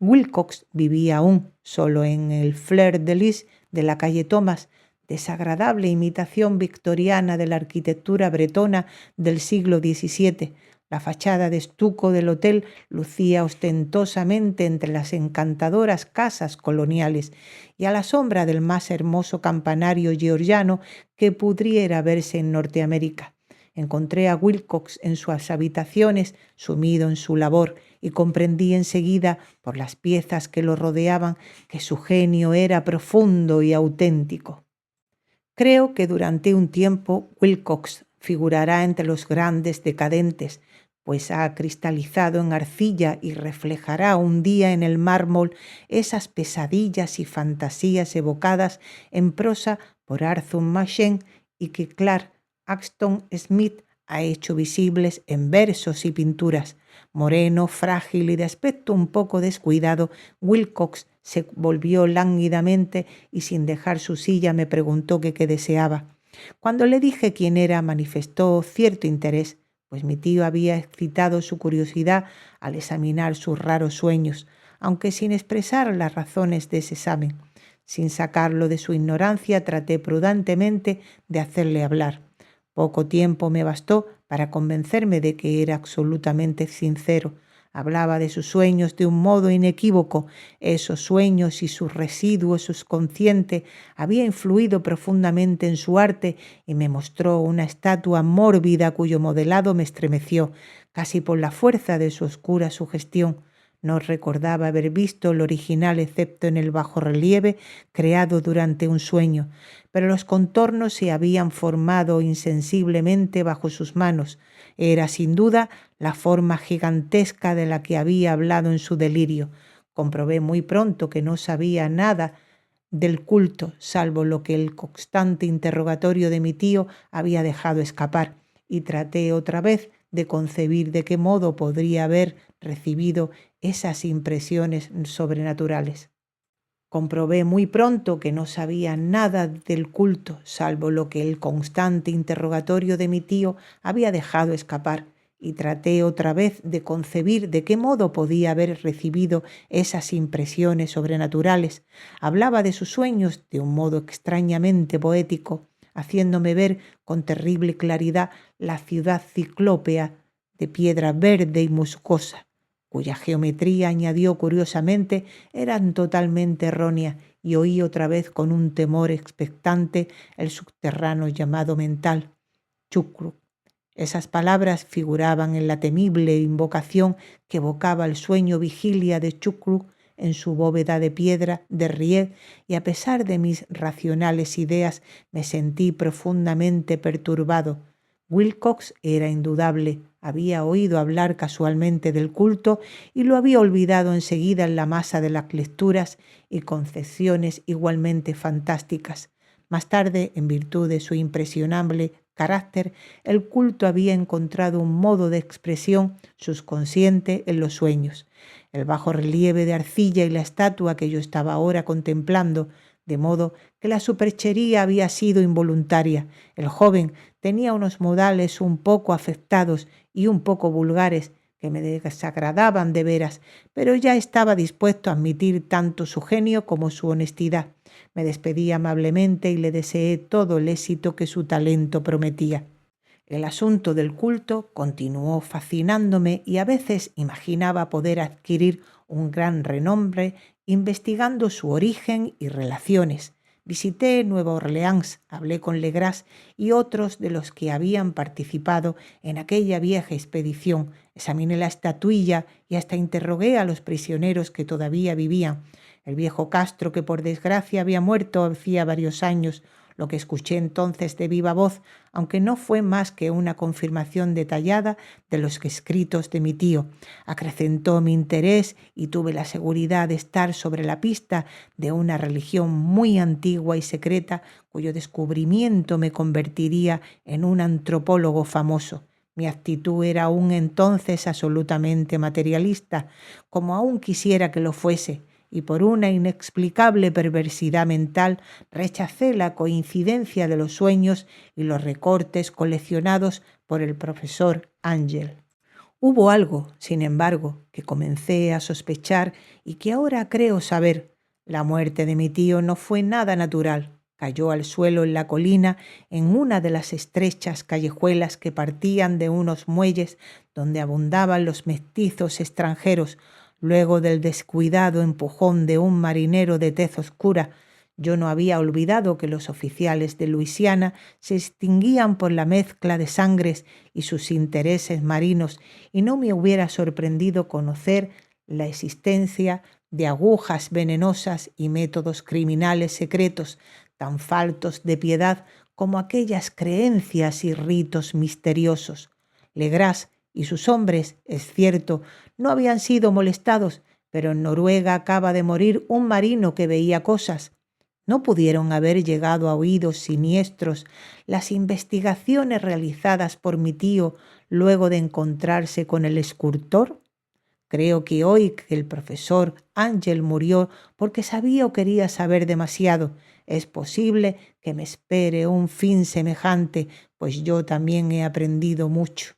S1: Wilcox vivía aún solo en el Fleur de Lis de la calle Thomas, desagradable imitación victoriana de la arquitectura bretona del siglo XVII. La fachada de estuco del hotel lucía ostentosamente entre las encantadoras casas coloniales y a la sombra del más hermoso campanario georgiano que pudiera verse en Norteamérica. Encontré a Wilcox en sus habitaciones, sumido en su labor, y comprendí enseguida, por las piezas que lo rodeaban, que su genio era profundo y auténtico. Creo que durante un tiempo Wilcox figurará entre los grandes decadentes, pues ha cristalizado en arcilla y reflejará un día en el mármol esas pesadillas y fantasías evocadas en prosa por Arthur Machen y que Clark Ashton Smith ha hecho visibles en versos y pinturas. Moreno, frágil y de aspecto un poco descuidado, Wilcox se volvió lánguidamente y sin dejar su silla me preguntó que qué deseaba. Cuando le dije quién era, manifestó cierto interés, pues mi tío había excitado su curiosidad al examinar sus raros sueños, aunque sin expresar las razones de ese examen. Sin sacarlo de su ignorancia, traté prudentemente de hacerle hablar. Poco tiempo me bastó para convencerme de que era absolutamente sincero. Hablaba de sus sueños de un modo inequívoco. Esos sueños y sus residuos subconsciente había influido profundamente en su arte y me mostró una estatua mórbida cuyo modelado me estremeció, casi por la fuerza de su oscura sugestión. No recordaba haber visto el original excepto en el bajorrelieve creado durante un sueño, pero los contornos se habían formado insensiblemente bajo sus manos. Era sin duda la forma gigantesca de la que había hablado en su delirio. Comprobé muy pronto que no sabía nada del culto, salvo lo que el constante interrogatorio de mi tío había dejado escapar, y traté otra vez de concebir de qué modo podría haber recibido esas impresiones sobrenaturales. Comprobé muy pronto que no sabía nada del culto, salvo lo que el constante interrogatorio de mi tío había dejado escapar, y traté otra vez de concebir de qué modo podía haber recibido esas impresiones sobrenaturales. Hablaba de sus sueños de un modo extrañamente poético, haciéndome ver con terrible claridad la ciudad ciclópea de piedra verde y muscosa, cuya geometría, añadió curiosamente, eran totalmente errónea, y oí otra vez con un temor expectante el subterráneo llamado mental, Chukruk. Esas palabras figuraban en la temible invocación que evocaba el sueño vigilia de Chukruk en su bóveda de piedra de riel, y a pesar de mis racionales ideas me sentí profundamente perturbado. Wilcox era indudable. Había oído hablar casualmente del culto y lo había olvidado enseguida en la masa de las lecturas y concepciones igualmente fantásticas. Más tarde, en virtud de su impresionable carácter, el culto había encontrado un modo de expresión subconsciente en los sueños. El bajo relieve de arcilla y la estatua que yo estaba ahora contemplando, de modo que la superchería había sido involuntaria. El joven tenía unos modales un poco afectados y un poco vulgares que me desagradaban de veras, pero ya estaba dispuesto a admitir tanto su genio como su honestidad. Me despedí amablemente y le deseé todo el éxito que su talento prometía. El asunto del culto continuó fascinándome y a veces imaginaba poder adquirir un gran renombre investigando su origen y relaciones. Visité Nueva Orleans, hablé con Legras y otros de los que habían participado en aquella vieja expedición, examiné la estatuilla y hasta interrogué a los prisioneros que todavía vivían. El viejo Castro, que por desgracia había muerto hacía varios años, lo que escuché entonces de viva voz, aunque no fue más que una confirmación detallada de los escritos de mi tío, acrecentó mi interés y tuve la seguridad de estar sobre la pista de una religión muy antigua y secreta cuyo descubrimiento me convertiría en un antropólogo famoso. Mi actitud era aún entonces absolutamente materialista, como aún quisiera que lo fuese, y por una inexplicable perversidad mental rechacé la coincidencia de los sueños y los recortes coleccionados por el profesor Ángel. Hubo algo, sin embargo, que comencé a sospechar y que ahora creo saber. La muerte de mi tío no fue nada natural. Cayó al suelo en la colina, en una de las estrechas callejuelas que partían de unos muelles donde abundaban los mestizos extranjeros, luego del descuidado empujón de un marinero de tez oscura. Yo no había olvidado que los oficiales de Luisiana se extinguían por la mezcla de sangres y sus intereses marinos, y no me hubiera sorprendido conocer la existencia de agujas venenosas y métodos criminales secretos tan faltos de piedad como aquellas creencias y ritos misteriosos. Legras y sus hombres, es cierto, no habían sido molestados, pero en Noruega acaba de morir un marino que veía cosas. ¿No pudieron haber llegado a oídos siniestros las investigaciones realizadas por mi tío luego de encontrarse con el escultor? Creo que hoy que el profesor Ángel murió porque sabía o quería saber demasiado. Es posible que me espere un fin semejante, pues yo también he aprendido mucho.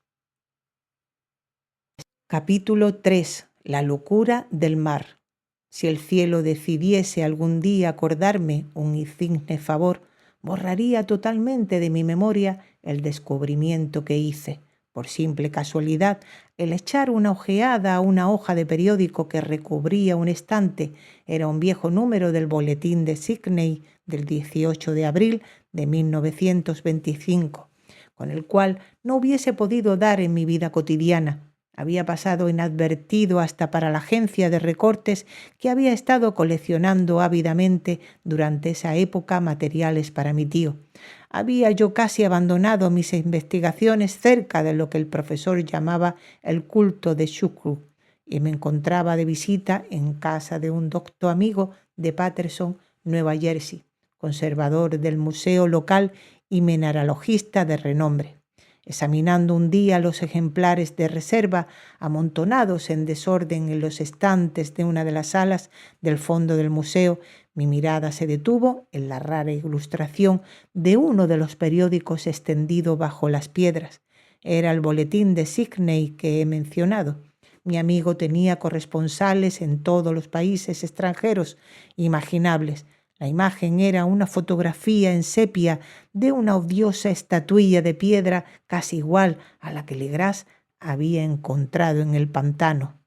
S1: Capítulo 3. La locura del mar. Si el cielo decidiese algún día acordarme un insigne favor, borraría totalmente de mi memoria el descubrimiento que hice. Por simple casualidad, el echar una ojeada a una hoja de periódico que recubría un estante era un viejo número del Boletín de Sydney del 18 de abril de 1925, con el cual no hubiese podido dar en mi vida cotidiana. Había pasado inadvertido hasta para la agencia de recortes que había estado coleccionando ávidamente durante esa época materiales para mi tío. Había yo casi abandonado mis investigaciones cerca de lo que el profesor llamaba el culto de Shukru y me encontraba de visita en casa de un docto amigo de Paterson, Nueva Jersey, conservador del museo local y mineralogista de renombre. Examinando un día los ejemplares de reserva amontonados en desorden en los estantes de una de las salas del fondo del museo, mi mirada se detuvo en la rara ilustración de uno de los periódicos extendido bajo las piedras. Era el boletín de Sydney que he mencionado. Mi amigo tenía corresponsales en todos los países extranjeros imaginables. La imagen era una fotografía en sepia de una odiosa estatuilla de piedra casi igual a la que Legras había encontrado en el pantano.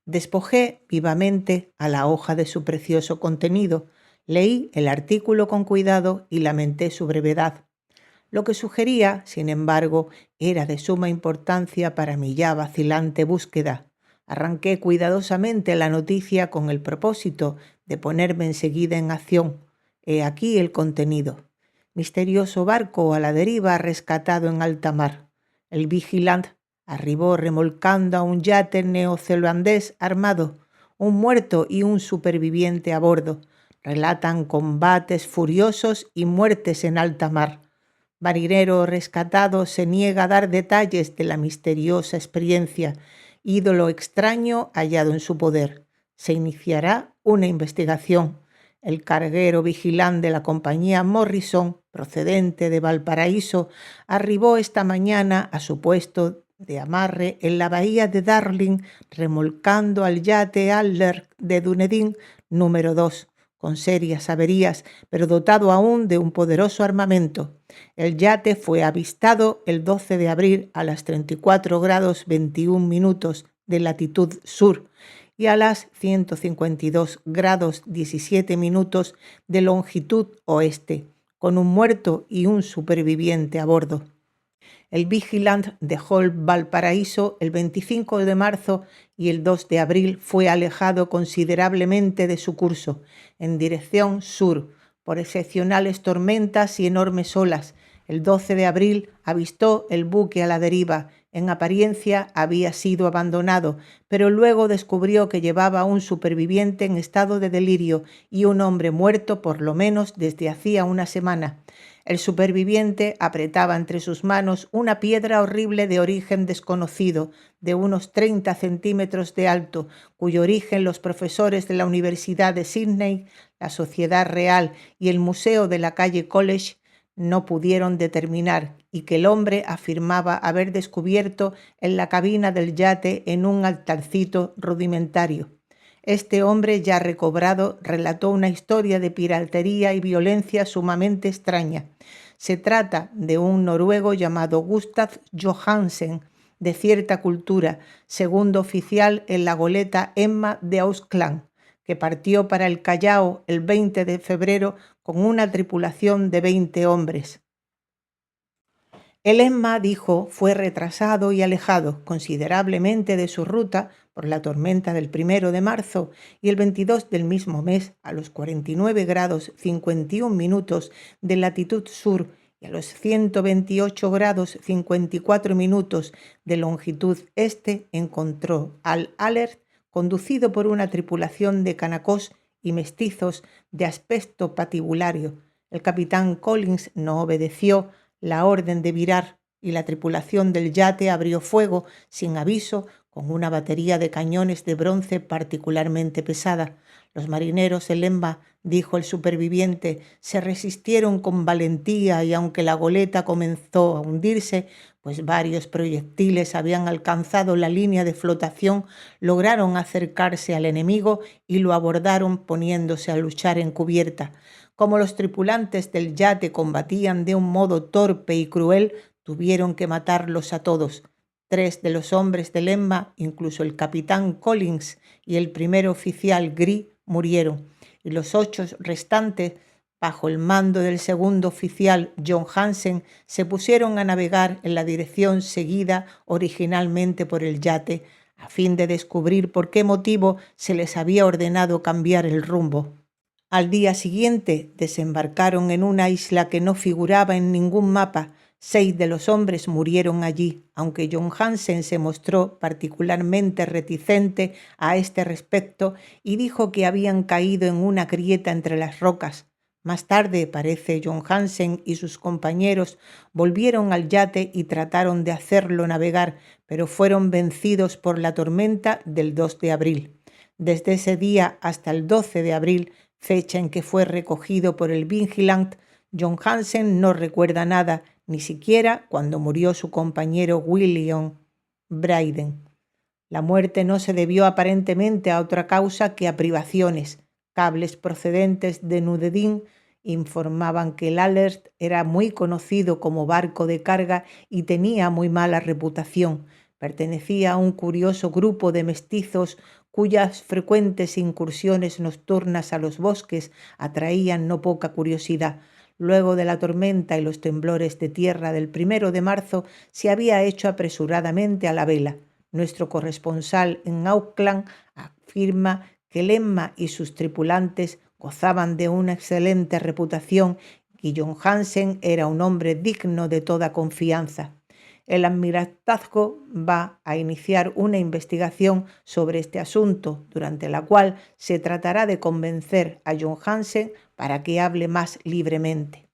S1: Despojé vivamente a la hoja de su precioso contenido, leí el artículo con cuidado y lamenté su brevedad. Lo que sugería, sin embargo, era de suma importancia para mi ya vacilante búsqueda. Arranqué cuidadosamente la noticia con el propósito de ponerme enseguida en acción. He aquí el contenido. Misterioso barco a la deriva rescatado en alta mar. El Vigilant arribó remolcando a un yate neozelandés armado. Un muerto y un superviviente a bordo. Relatan combates furiosos y muertes en alta mar. Marinero rescatado se niega a dar detalles de la misteriosa experiencia. Ídolo extraño hallado en su poder. Se iniciará una investigación. El carguero vigilante de la compañía Morrison, procedente de Valparaíso, arribó esta mañana a su puesto de amarre en la bahía de Darling, remolcando al yate Adler de Dunedin número 2, con serias averías, pero dotado aún de un poderoso armamento. El yate fue avistado el 12 de abril a las 34 grados 21 minutos de latitud sur y a las 152 grados 17 minutos de longitud oeste, con un muerto y un superviviente a bordo. El Vigilant dejó el Valparaíso el 25 de marzo y el 2 de abril fue alejado considerablemente de su curso, en dirección sur, por excepcionales tormentas y enormes olas. El 12 de abril avistó el buque a la deriva. En apariencia había sido abandonado, pero luego descubrió que llevaba un superviviente en estado de delirio y un hombre muerto por lo menos desde hacía una semana. El superviviente apretaba entre sus manos una piedra horrible de origen desconocido, de unos 30 centímetros de alto, cuyo origen los profesores de la Universidad de Sydney, la Sociedad Real y el Museo de la calle College no pudieron determinar, y que el hombre afirmaba haber descubierto en la cabina del yate en un altarcito rudimentario. Este hombre ya recobrado relató una historia de piratería y violencia sumamente extraña. Se trata de un noruego llamado Gustav Johansen, de cierta cultura, segundo oficial en la goleta Emma de Ausckland, que partió para el Callao el 20 de febrero con una tripulación de 20 hombres. El Emma, dijo, fue retrasado y alejado considerablemente de su ruta por la tormenta del 1 de marzo y el 22 del mismo mes, a los 49 grados 51 minutos de latitud sur y a los 128 grados 54 minutos de longitud este, encontró al Alert conducido por una tripulación de canacós y mestizos de aspecto patibulario. El capitán Collins no obedeció la orden de virar y la tripulación del yate abrió fuego sin aviso con una batería de cañones de bronce particularmente pesada. Los marineros del Emma, dijo el superviviente, se resistieron con valentía y aunque la goleta comenzó a hundirse, pues varios proyectiles habían alcanzado la línea de flotación, lograron acercarse al enemigo y lo abordaron poniéndose a luchar en cubierta. Como los tripulantes del yate combatían de un modo torpe y cruel, tuvieron que matarlos a todos. 3 de los hombres del Emma, incluso el capitán Collins y el primer oficial Gree, murieron, y los 8 restantes, bajo el mando del segundo oficial John Hansen, se pusieron a navegar en la dirección seguida originalmente por el yate, a fin de descubrir por qué motivo se les había ordenado cambiar el rumbo. Al día siguiente desembarcaron en una isla que no figuraba en ningún mapa. 6 de los hombres murieron allí, aunque John Hansen se mostró particularmente reticente a este respecto y dijo que habían caído en una grieta entre las rocas. Más tarde, parece, John Hansen y sus compañeros volvieron al yate y trataron de hacerlo navegar, pero fueron vencidos por la tormenta del 2 de abril. Desde ese día hasta el 12 de abril, fecha en que fue recogido por el Vigilant, John Hansen no recuerda nada, ni siquiera cuando murió su compañero William Brayden. La muerte no se debió aparentemente a otra causa que a privaciones. Cables procedentes de Dunedin informaban que el Alert era muy conocido como barco de carga y tenía muy mala reputación. Pertenecía a un curioso grupo de mestizos cuyas frecuentes incursiones nocturnas a los bosques atraían no poca curiosidad. Luego de la tormenta y los temblores de tierra del 1 de marzo, se había hecho apresuradamente a la vela. Nuestro corresponsal en Auckland afirma que el Emma y sus tripulantes gozaban de una excelente reputación y John Hansen era un hombre digno de toda confianza. El almirantazgo va a iniciar una investigación sobre este asunto, durante la cual se tratará de convencer a John Hansen para que hable más libremente.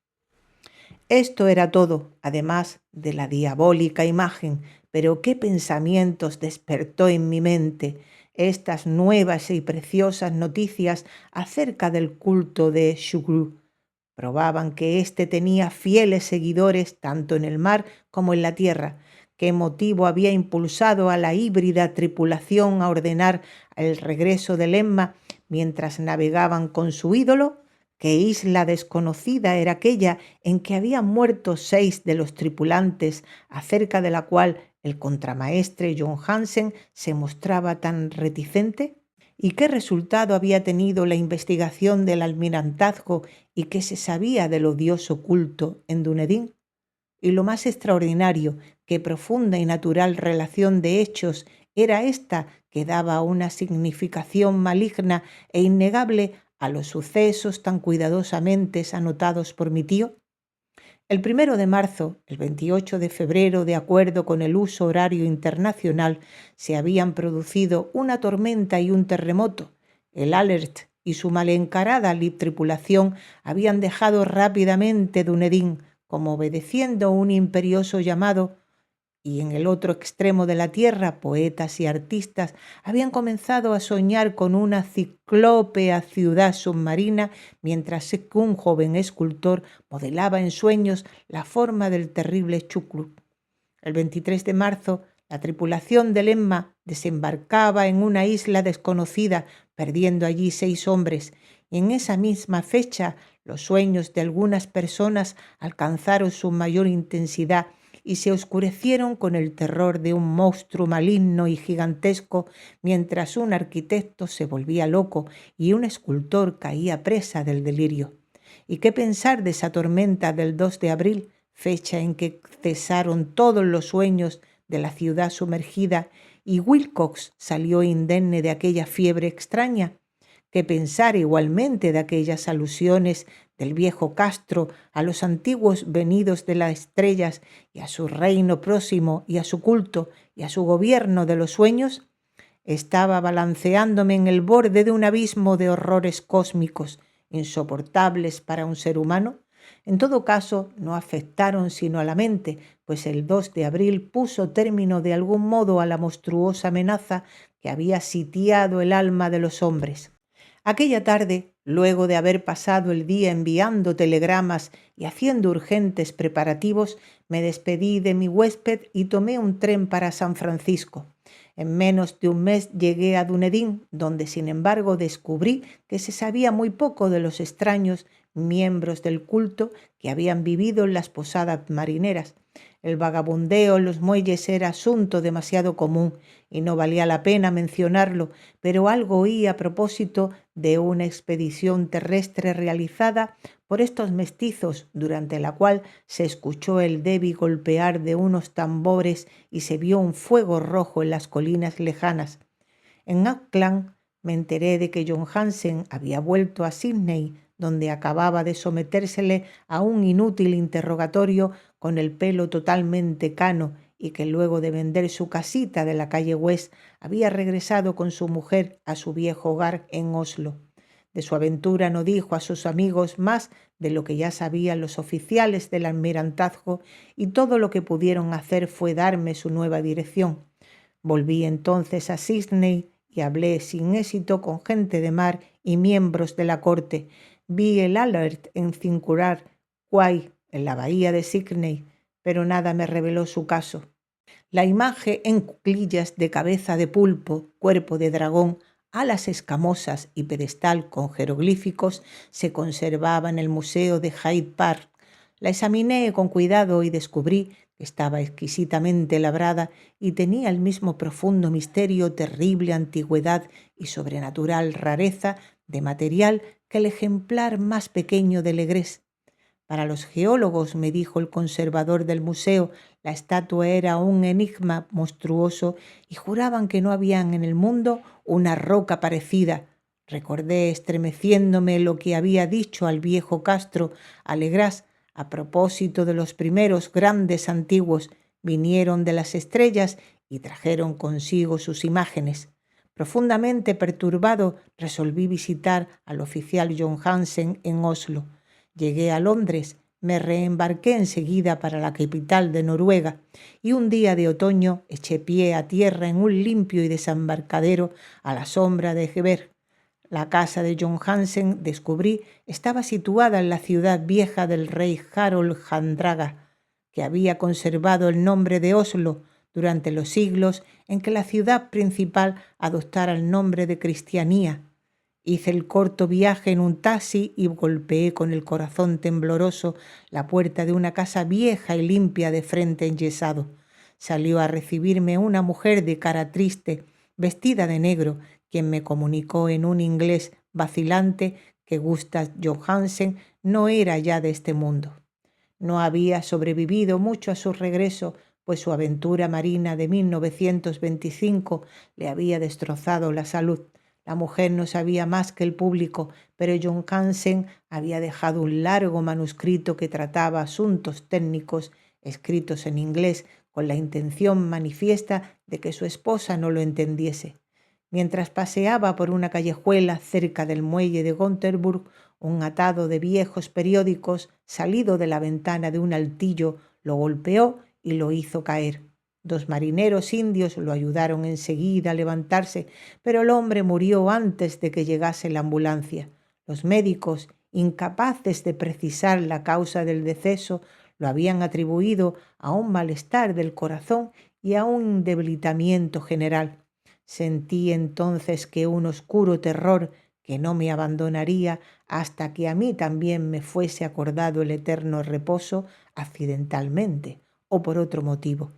S1: Esto era todo, además de la diabólica imagen, pero qué pensamientos despertó en mi mente estas nuevas y preciosas noticias acerca del culto de Shugru. Probaban que éste tenía fieles seguidores tanto en el mar como en la tierra. ¿Qué motivo había impulsado a la híbrida tripulación a ordenar el regreso del Emma mientras navegaban con su ídolo? ¿Qué isla desconocida era aquella en que habían muerto 6 de los tripulantes, acerca de la cual el contramaestre John Hansen se mostraba tan reticente? ¿Y qué resultado había tenido la investigación del almirantazgo y qué se sabía del odioso culto en Dunedin? Y lo más extraordinario, qué profunda y natural relación de hechos era esta que daba una significación maligna e innegable a los sucesos tan cuidadosamente anotados por mi tío. El 1 de marzo, el 28 de febrero, de acuerdo con el uso horario internacional, se habían producido una tormenta y un terremoto. El Alert y su mal encarada tripulación habían dejado rápidamente Dunedin, como obedeciendo un imperioso llamado, y en el otro extremo de la tierra, poetas y artistas habían comenzado a soñar con una ciclópea ciudad submarina, mientras un joven escultor modelaba en sueños la forma del terrible Chukruk. El 23 de marzo, la tripulación del Emma desembarcaba en una isla desconocida, perdiendo allí 6 hombres, y en esa misma fecha los sueños de algunas personas alcanzaron su mayor intensidad y se oscurecieron con el terror de un monstruo maligno y gigantesco, mientras un arquitecto se volvía loco y un escultor caía presa del delirio. ¿Y qué pensar de esa tormenta del 2 de abril, fecha en que cesaron todos los sueños de la ciudad sumergida y Wilcox salió indemne de aquella fiebre extraña? ¿Qué pensar igualmente de aquellas alusiones del viejo Castro a los antiguos venidos de las estrellas y a su reino próximo y a su culto y a su gobierno de los sueños? Estaba balanceándome en el borde de un abismo de horrores cósmicos insoportables para un ser humano. En todo caso, no afectaron sino a la mente, pues el 2 de abril puso término de algún modo a la monstruosa amenaza que había sitiado el alma de los hombres. Aquella tarde, luego de haber pasado el día enviando telegramas y haciendo urgentes preparativos, me despedí de mi huésped y tomé un tren para San Francisco. En menos de un mes llegué a Dunedin, donde sin embargo descubrí que se sabía muy poco de los extraños miembros del culto que habían vivido en las posadas marineras. El vagabundeo en los muelles era asunto demasiado común y no valía la pena mencionarlo, pero algo oí a propósito de una expedición terrestre realizada por estos mestizos, durante la cual se escuchó el débil golpear de unos tambores y se vio un fuego rojo en las colinas lejanas. En Auckland me enteré de que John Hansen había vuelto a Sydney, donde acababa de sometérsele a un inútil interrogatorio con el pelo totalmente cano, y que luego de vender su casita de la calle West había regresado con su mujer a su viejo hogar en Oslo. De su aventura no dijo a sus amigos más de lo que ya sabían los oficiales del almirantazgo, y todo lo que pudieron hacer fue darme su nueva dirección. Volví entonces a Sydney y hablé sin éxito con gente de mar y miembros de la corte. Vi el Alert en Circular Quay, en la bahía de Sydney, pero nada me reveló su caso. La imagen en cuclillas de cabeza de pulpo, cuerpo de dragón, alas escamosas y pedestal con jeroglíficos se conservaba en el Museo de Hyde Park. La examiné con cuidado y descubrí que estaba exquisitamente labrada y tenía el mismo profundo misterio, terrible antigüedad y sobrenatural rareza de material que el ejemplar más pequeño de Legrés. Para los geólogos, me dijo el conservador del museo, la estatua era un enigma monstruoso y juraban que no había en el mundo una roca parecida. Recordé estremeciéndome lo que había dicho al viejo Castro Alegrás a propósito de los primeros grandes antiguos. Vinieron de las estrellas y trajeron consigo sus imágenes. Profundamente perturbado, resolví visitar al oficial John Hansen en Oslo. Llegué a Londres, me reembarqué enseguida para la capital de Noruega y un día de otoño eché pie a tierra en un limpio y desembarcadero a la sombra de Geber. La casa de John Hansen, descubrí, estaba situada en la ciudad vieja del rey Harold Handraga, que había conservado el nombre de Oslo durante los siglos en que la ciudad principal adoptara el nombre de Cristianía. Hice el corto viaje en un taxi y golpeé con el corazón tembloroso la puerta de una casa vieja y limpia de frente enyesado. Salió a recibirme una mujer de cara triste, vestida de negro, quien me comunicó en un inglés vacilante que Gustav Johansen no era ya de este mundo. No había sobrevivido mucho a su regreso, pues su aventura marina de 1925 le había destrozado la salud. La mujer no sabía más que el público, pero John Hansen había dejado un largo manuscrito que trataba asuntos técnicos escritos en inglés con la intención manifiesta de que su esposa no lo entendiese. Mientras paseaba por una callejuela cerca del muelle de Gothenburg, un atado de viejos periódicos, salido de la ventana de un altillo, lo golpeó y lo hizo caer. 2 marineros indios lo ayudaron enseguida a levantarse, pero el hombre murió antes de que llegase la ambulancia. Los médicos, incapaces de precisar la causa del deceso, lo habían atribuido a un malestar del corazón y a un debilitamiento general. Sentí entonces que un oscuro terror que no me abandonaría hasta que a mí también me fuese acordado el eterno reposo, accidentalmente o por otro motivo,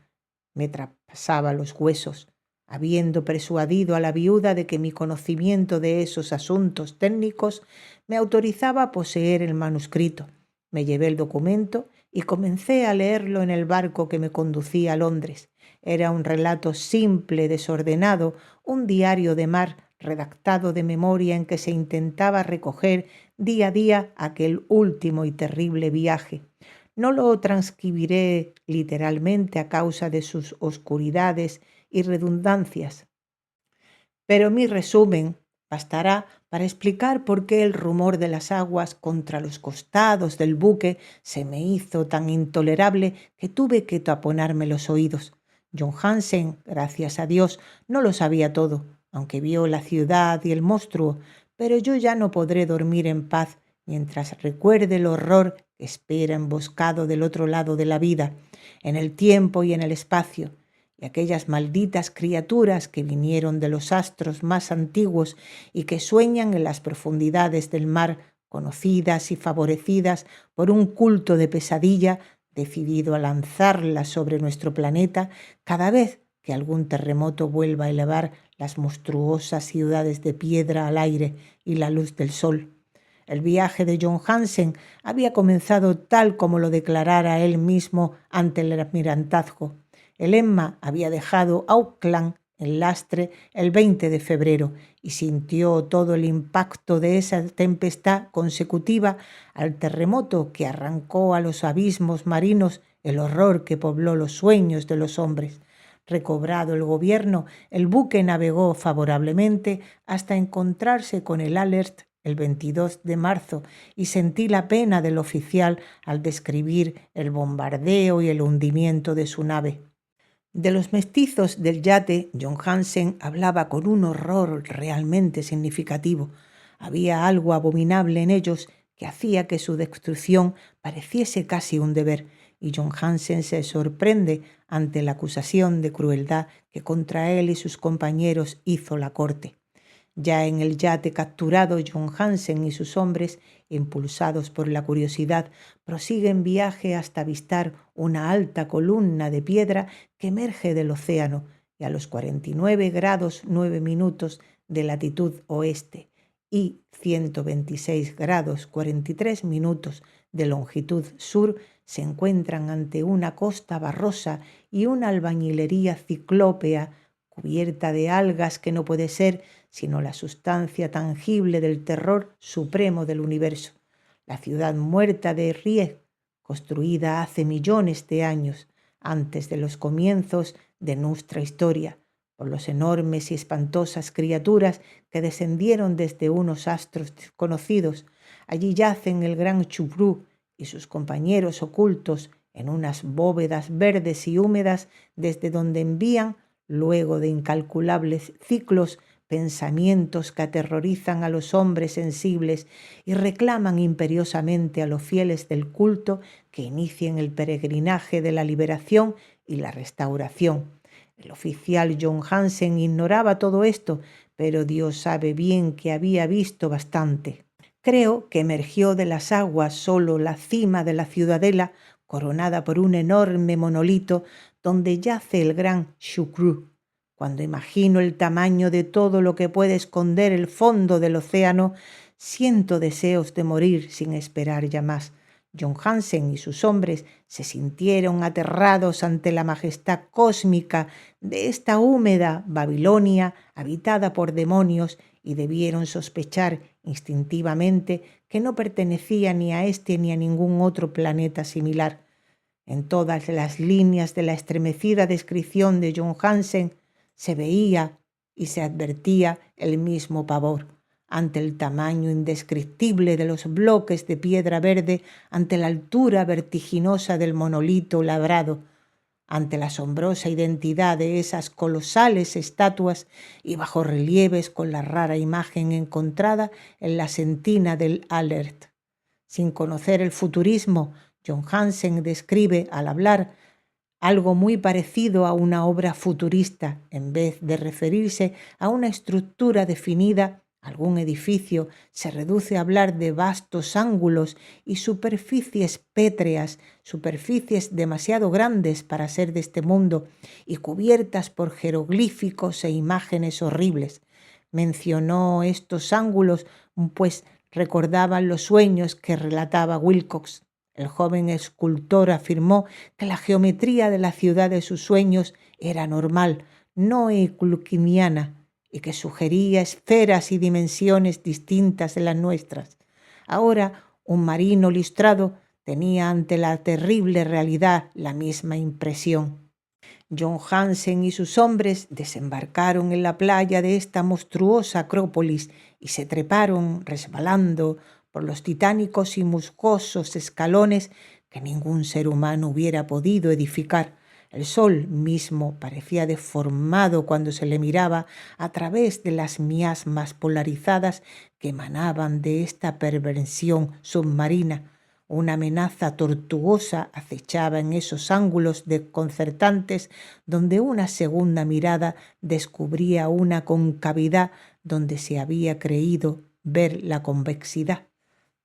S1: me traspasaba los huesos. Habiendo persuadido a la viuda de que mi conocimiento de esos asuntos técnicos me autorizaba a poseer el manuscrito, me llevé el documento y comencé a leerlo en el barco que me conducía a Londres. Era un relato simple, desordenado, un diario de mar redactado de memoria en que se intentaba recoger día a día aquel último y terrible viaje. No lo transcribiré literalmente a causa de sus oscuridades y redundancias, pero mi resumen bastará para explicar por qué el rumor de las aguas contra los costados del buque se me hizo tan intolerable que tuve que taponarme los oídos. John Hansen, gracias a Dios, no lo sabía todo, aunque vio la ciudad y el monstruo, pero yo ya no podré dormir en paz mientras recuerde el horror que espera emboscado del otro lado de la vida, en el tiempo y en el espacio, y aquellas malditas criaturas que vinieron de los astros más antiguos y que sueñan en las profundidades del mar conocidas y favorecidas por un culto de pesadilla decidido a lanzarlas sobre nuestro planeta cada vez que algún terremoto vuelva a elevar las monstruosas ciudades de piedra al aire y la luz del sol. El viaje de John Hansen había comenzado tal como lo declarara él mismo ante el almirantazgo. El Emma había dejado Auckland en lastre el 20 de febrero y sintió todo el impacto de esa tempestad consecutiva al terremoto que arrancó a los abismos marinos el horror que pobló los sueños de los hombres. Recobrado el gobierno, el buque navegó favorablemente hasta encontrarse con el Alert el 22 de marzo y sentí la pena del oficial al describir el bombardeo y el hundimiento de su nave. De los mestizos del yate, John Hansen hablaba con un horror realmente significativo. Había algo abominable en ellos que hacía que su destrucción pareciese casi un deber, y John Hansen se sorprende ante la acusación de crueldad que contra él y sus compañeros hizo la corte. Ya en el yate capturado, John Hansen y sus hombres, impulsados por la curiosidad, prosiguen viaje hasta avistar una alta columna de piedra que emerge del océano y a los 49 grados 9 minutos de latitud oeste y 126 grados 43 minutos de longitud sur se encuentran ante una costa barrosa y una albañilería ciclópea cubierta de algas que no puede ser sino la sustancia tangible del terror supremo del universo, la ciudad muerta de Rie, construida hace millones de años, antes de los comienzos de nuestra historia, por los enormes y espantosas criaturas que descendieron desde unos astros desconocidos. Allí yacen el gran Chubru y sus compañeros ocultos en unas bóvedas verdes y húmedas desde donde envían, luego de incalculables ciclos, pensamientos que aterrorizan a los hombres sensibles y reclaman imperiosamente a los fieles del culto que inicien el peregrinaje de la liberación y la restauración. El oficial John Hansen ignoraba todo esto, pero Dios sabe bien que había visto bastante. Creo que emergió de las aguas solo la cima de la ciudadela, coronada por un enorme monolito donde yace el gran Shukru. Cuando imagino el tamaño de todo lo que puede esconder el fondo del océano, siento deseos de morir sin esperar ya más. John Hansen y sus hombres se sintieron aterrados ante la majestad cósmica de esta húmeda Babilonia habitada por demonios y debieron sospechar instintivamente que no pertenecía ni a este ni a ningún otro planeta similar. En todas las líneas de la estremecida descripción de John Hansen se veía y se advertía el mismo pavor ante el tamaño indescriptible de los bloques de piedra verde, ante la altura vertiginosa del monolito labrado, ante la asombrosa identidad de esas colosales estatuas y bajorrelieves con la rara imagen encontrada en la sentina del Alert. Sin conocer el futurismo, John Hansen describe al hablar algo muy parecido a una obra futurista, en vez de referirse a una estructura definida, algún edificio, se reduce a hablar de vastos ángulos y superficies pétreas, superficies demasiado grandes para ser de este mundo y cubiertas por jeroglíficos e imágenes horribles. Mencionó estos ángulos, pues recordaban los sueños que relataba Wilcox. El joven escultor afirmó que la geometría de la ciudad de sus sueños era normal, no euclidiana, y que sugería esferas y dimensiones distintas de las nuestras. Ahora, un marino ilustrado tenía ante la terrible realidad la misma impresión. John Hansen y sus hombres desembarcaron en la playa de esta monstruosa acrópolis y se treparon, resbalando, por los titánicos y musgosos escalones que ningún ser humano hubiera podido edificar. El sol mismo parecía deformado cuando se le miraba a través de las miasmas polarizadas que emanaban de esta perversión submarina. Una amenaza tortuosa acechaba en esos ángulos desconcertantes donde una segunda mirada descubría una concavidad donde se había creído ver la convexidad.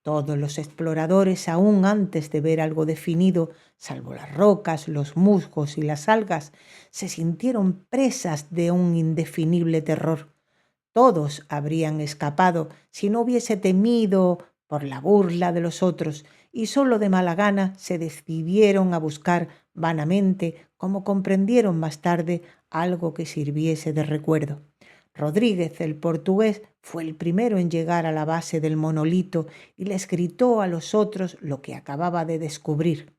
S1: Todos los exploradores, aún antes de ver algo definido, salvo las rocas, los musgos y las algas, se sintieron presas de un indefinible terror. Todos habrían escapado si no hubiese temido por la burla de los otros, y solo de mala gana se decidieron a buscar vanamente, como comprendieron más tarde, algo que sirviese de recuerdo. Rodríguez, el portugués, fue el primero en llegar a la base del monolito y les gritó a los otros lo que acababa de descubrir.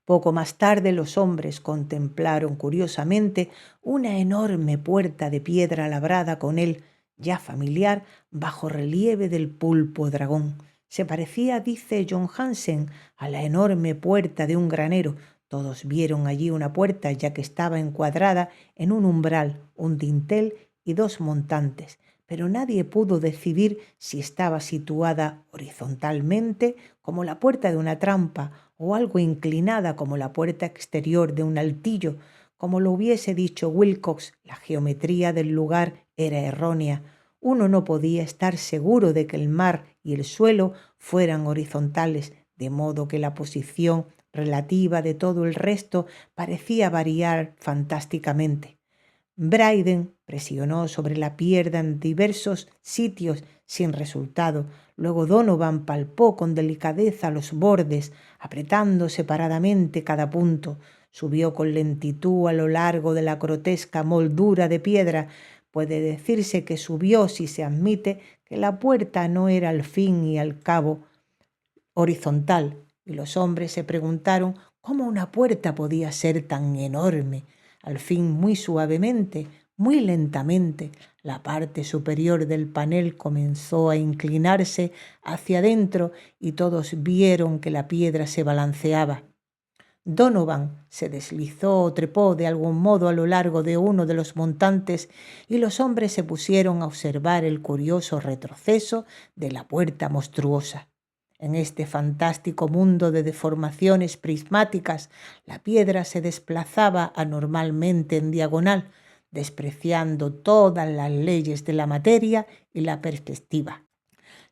S1: Poco más tarde los hombres contemplaron curiosamente una enorme puerta de piedra labrada con el, ya familiar, bajorrelieve del pulpo dragón. Se parecía, dice John Hansen, a la enorme puerta de un granero. Todos vieron allí una puerta, ya que estaba encuadrada en un umbral, un dintel y dos montantes, pero nadie pudo decidir si estaba situada horizontalmente, como la puerta de una trampa, o algo inclinada como la puerta exterior de un altillo. Como lo hubiese dicho Wilcox, la geometría del lugar era errónea. Uno no podía estar seguro de que el mar y el suelo fueran horizontales, de modo que la posición relativa de todo el resto parecía variar fantásticamente. Bryden presionó sobre la piedra en diversos sitios sin resultado. Luego Donovan palpó con delicadeza los bordes, apretando separadamente cada punto. Subió con lentitud a lo largo de la grotesca moldura de piedra. Puede decirse que subió si se admite que la puerta no era al fin y al cabo horizontal, y los hombres se preguntaron cómo una puerta podía ser tan enorme. Al fin, muy suavemente, muy lentamente, la parte superior del panel comenzó a inclinarse hacia adentro y todos vieron que la piedra se balanceaba. Donovan se deslizó o trepó de algún modo a lo largo de uno de los montantes y los hombres se pusieron a observar el curioso retroceso de la puerta monstruosa. En este fantástico mundo de deformaciones prismáticas, la piedra se desplazaba anormalmente en diagonal, despreciando todas las leyes de la materia y la perspectiva.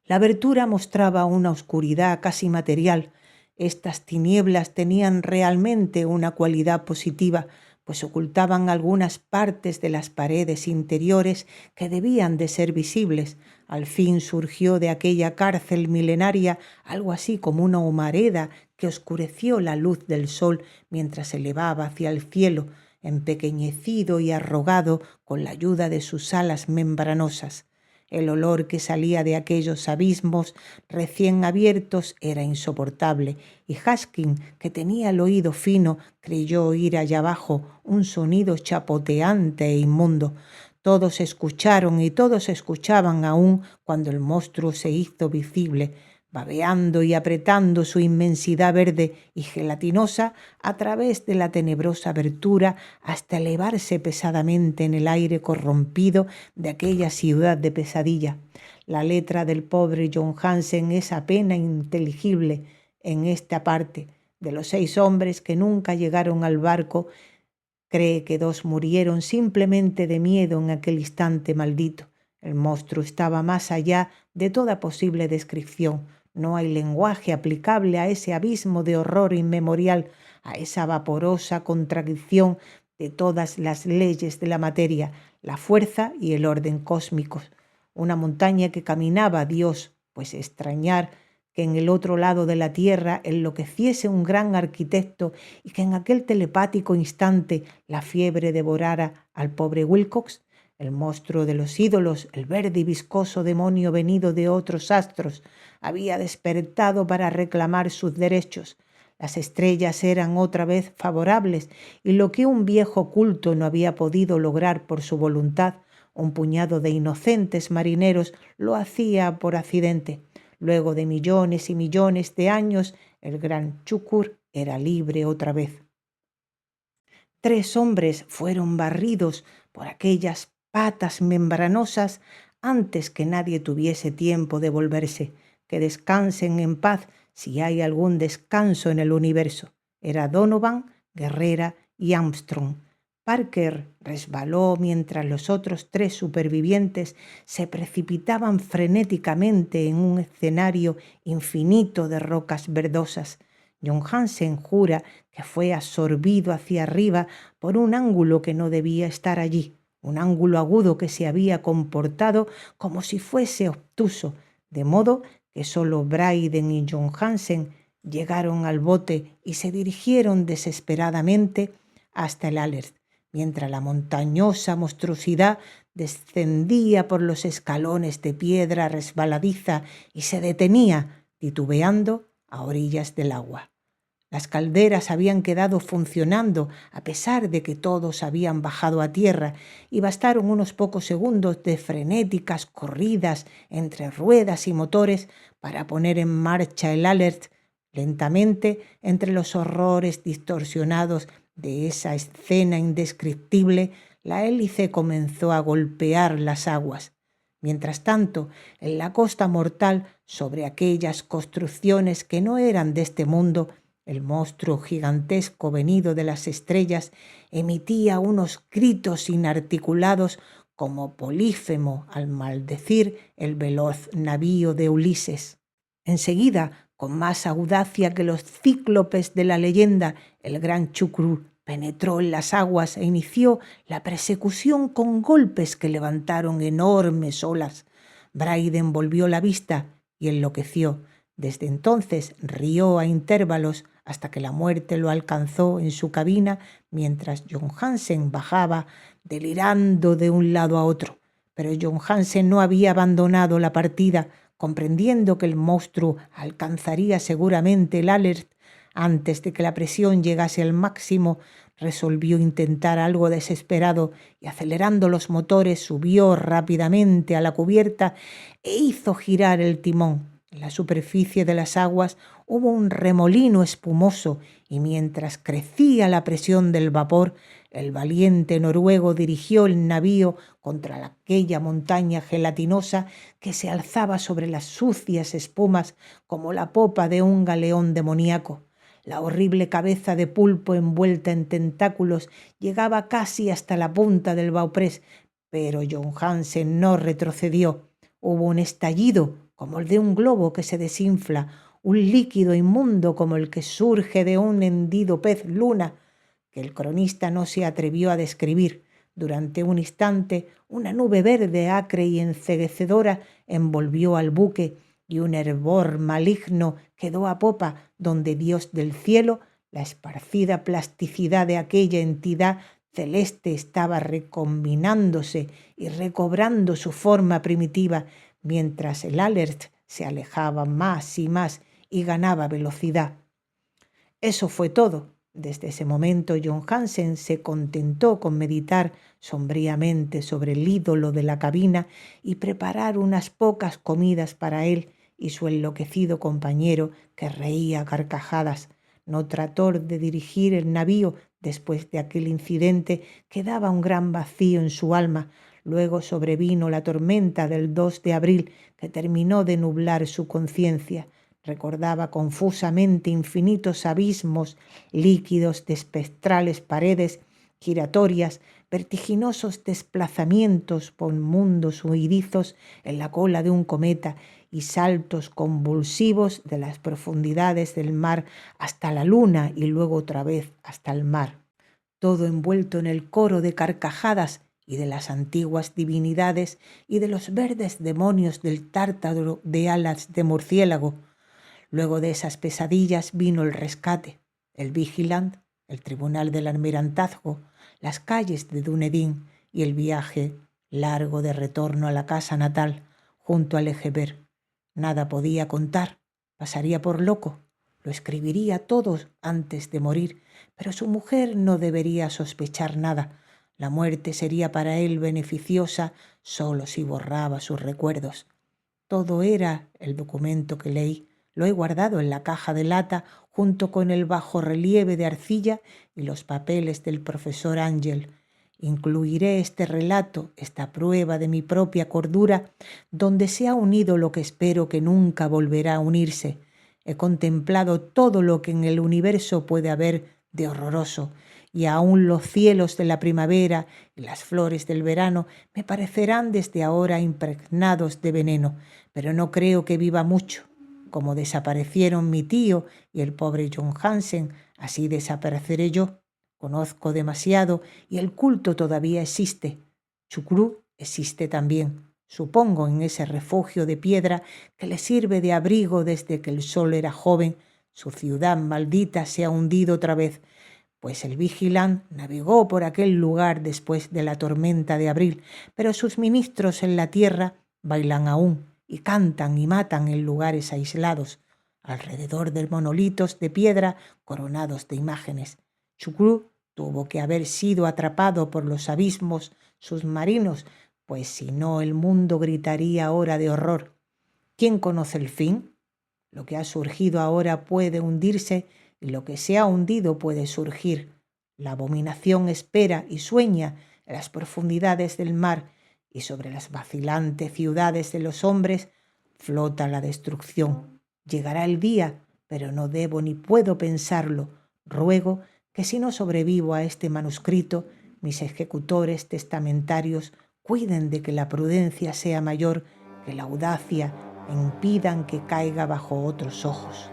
S1: La abertura mostraba una oscuridad casi material. Estas tinieblas tenían realmente una cualidad positiva, pues ocultaban algunas partes de las paredes interiores que debían de ser visibles. Al fin surgió de aquella cárcel milenaria algo así como una humareda que oscureció la luz del sol mientras se elevaba hacia el cielo, empequeñecido y arrogado con la ayuda de sus alas membranosas. El olor que salía de aquellos abismos recién abiertos era insoportable, y Haskin, que tenía el oído fino, creyó oír allá abajo un sonido chapoteante e inmundo. Todos escucharon y todos escuchaban aún cuando el monstruo se hizo visible, babeando y apretando su inmensidad verde y gelatinosa a través de la tenebrosa abertura hasta elevarse pesadamente en el aire corrompido de aquella ciudad de pesadilla. La letra del pobre John Hansen es apenas inteligible en esta parte. De los 6 hombres que nunca llegaron al barco, cree que 2 murieron simplemente de miedo en aquel instante maldito. El monstruo estaba más allá de toda posible descripción. No hay lenguaje aplicable a ese abismo de horror inmemorial, a esa vaporosa contradicción de todas las leyes de la materia, la fuerza y el orden cósmicos. Una montaña que caminaba, Dios, pues extrañar que en el otro lado de la tierra enloqueciese un gran arquitecto y que en aquel telepático instante la fiebre devorara al pobre Wilcox. El monstruo de los ídolos, el verde y viscoso demonio venido de otros astros, había despertado para reclamar sus derechos. Las estrellas eran otra vez favorables, y lo que un viejo culto no había podido lograr por su voluntad, un puñado de inocentes marineros lo hacía por accidente. Luego de millones y millones de años, el gran Chukur era libre otra vez. 3 hombres fueron barridos por aquellas patas membranosas antes que nadie tuviese tiempo de volverse. Que descansen en paz si hay algún descanso en el universo. Era Donovan, Guerrera y Armstrong. Parker resbaló mientras los otros 3 supervivientes se precipitaban frenéticamente en un escenario infinito de rocas verdosas. John Hansen jura que fue absorbido hacia arriba por un ángulo que no debía estar allí, un ángulo agudo que se había comportado como si fuese obtuso, de modo que solo Bryden y John Hansen llegaron al bote y se dirigieron desesperadamente hasta el Alert, mientras la montañosa monstruosidad descendía por los escalones de piedra resbaladiza y se detenía, titubeando, a orillas del agua. Las calderas habían quedado funcionando a pesar de que todos habían bajado a tierra y bastaron unos pocos segundos de frenéticas corridas entre ruedas y motores para poner en marcha el Alert. Lentamente, entre los horrores distorsionados de esa escena indescriptible, la hélice comenzó a golpear las aguas. Mientras tanto, en la costa mortal, sobre aquellas construcciones que no eran de este mundo, el monstruo gigantesco venido de las estrellas emitía unos gritos inarticulados como Polífemo al maldecir el veloz navío de Ulises. Enseguida, con más audacia que los cíclopes de la leyenda, el gran Chucrú penetró en las aguas e inició la persecución con golpes que levantaron enormes olas. Bryden volvió la vista y enloqueció. Desde entonces rió a intervalos hasta que la muerte lo alcanzó en su cabina mientras John Hansen bajaba delirando de un lado a otro. Pero John Hansen no había abandonado la partida, comprendiendo que el monstruo alcanzaría seguramente el Alert antes de que la presión llegase al máximo. Resolvió intentar algo desesperado y acelerando los motores subió rápidamente a la cubierta e hizo girar el timón. En la superficie de las aguas hubo un remolino espumoso y mientras crecía la presión del vapor, el valiente noruego dirigió el navío contra aquella montaña gelatinosa que se alzaba sobre las sucias espumas como la popa de un galeón demoníaco. La horrible cabeza de pulpo envuelta en tentáculos llegaba casi hasta la punta del bauprés, pero John Hansen no retrocedió. Hubo un estallido como el de un globo que se desinfla, un líquido inmundo como el que surge de un hendido pez luna, que el cronista no se atrevió a describir. Durante un instante, una nube verde acre y enceguecedora envolvió al buque y un hervor maligno quedó a popa, donde Dios del cielo, la esparcida plasticidad de aquella entidad celeste estaba recombinándose y recobrando su forma primitiva, mientras el Alert se alejaba más y más y ganaba velocidad. Eso fue todo. Desde ese momento John Hansen se contentó con meditar sombríamente sobre el ídolo de la cabina y preparar unas pocas comidas para él y su enloquecido compañero, que reía a carcajadas. No trató de dirigir el navío después de aquel incidente que daba un gran vacío en su alma. Luego sobrevino la tormenta del 2 de abril que terminó de nublar su conciencia. Recordaba confusamente infinitos abismos líquidos de espectrales paredes giratorias, vertiginosos desplazamientos por mundos huidizos en la cola de un cometa y saltos convulsivos de las profundidades del mar hasta la luna y luego otra vez hasta el mar. Todo envuelto en el coro de carcajadas y de las antiguas divinidades y de los verdes demonios del tártaro de alas de murciélago. Luego de esas pesadillas vino el rescate, el Vigilant, el tribunal del almirantazgo, las calles de Dunedin y el viaje largo de retorno a la casa natal junto al Egeber. Nada podía contar, pasaría por loco, lo escribiría todo antes de morir, pero su mujer no debería sospechar nada. La muerte sería para él beneficiosa solo si borraba sus recuerdos. Todo era el documento que leí. Lo he guardado en la caja de lata junto con el bajorrelieve de arcilla y los papeles del profesor Ángel. Incluiré este relato, esta prueba de mi propia cordura, donde se ha unido lo que espero que nunca volverá a unirse. He contemplado todo lo que en el universo puede haber de horroroso y aún los cielos de la primavera y las flores del verano me parecerán desde ahora impregnados de veneno, pero no creo que viva mucho. Como desaparecieron mi tío y el pobre John Hansen, así desapareceré yo. Conozco demasiado y el culto todavía existe. Chucrú existe también, supongo, en ese refugio de piedra que le sirve de abrigo desde que el sol era joven. Su ciudad maldita se ha hundido otra vez, pues el vigilán navegó por aquel lugar después de la tormenta de abril, pero sus ministros en la tierra bailan aún y cantan y matan en lugares aislados, alrededor de monolitos de piedra coronados de imágenes. Chucrú tuvo que haber sido atrapado por los abismos submarinos, pues si no el mundo gritaría ahora de horror. ¿Quién conoce el fin? Lo que ha surgido ahora puede hundirse y lo que se ha hundido puede surgir. La abominación espera y sueña en las profundidades del mar y sobre las vacilantes ciudades de los hombres flota la destrucción. Llegará el día, pero no debo ni puedo pensarlo. Ruego que si no sobrevivo a este manuscrito, mis ejecutores testamentarios cuiden de que la prudencia sea mayor que la audacia e impidan que caiga bajo otros ojos.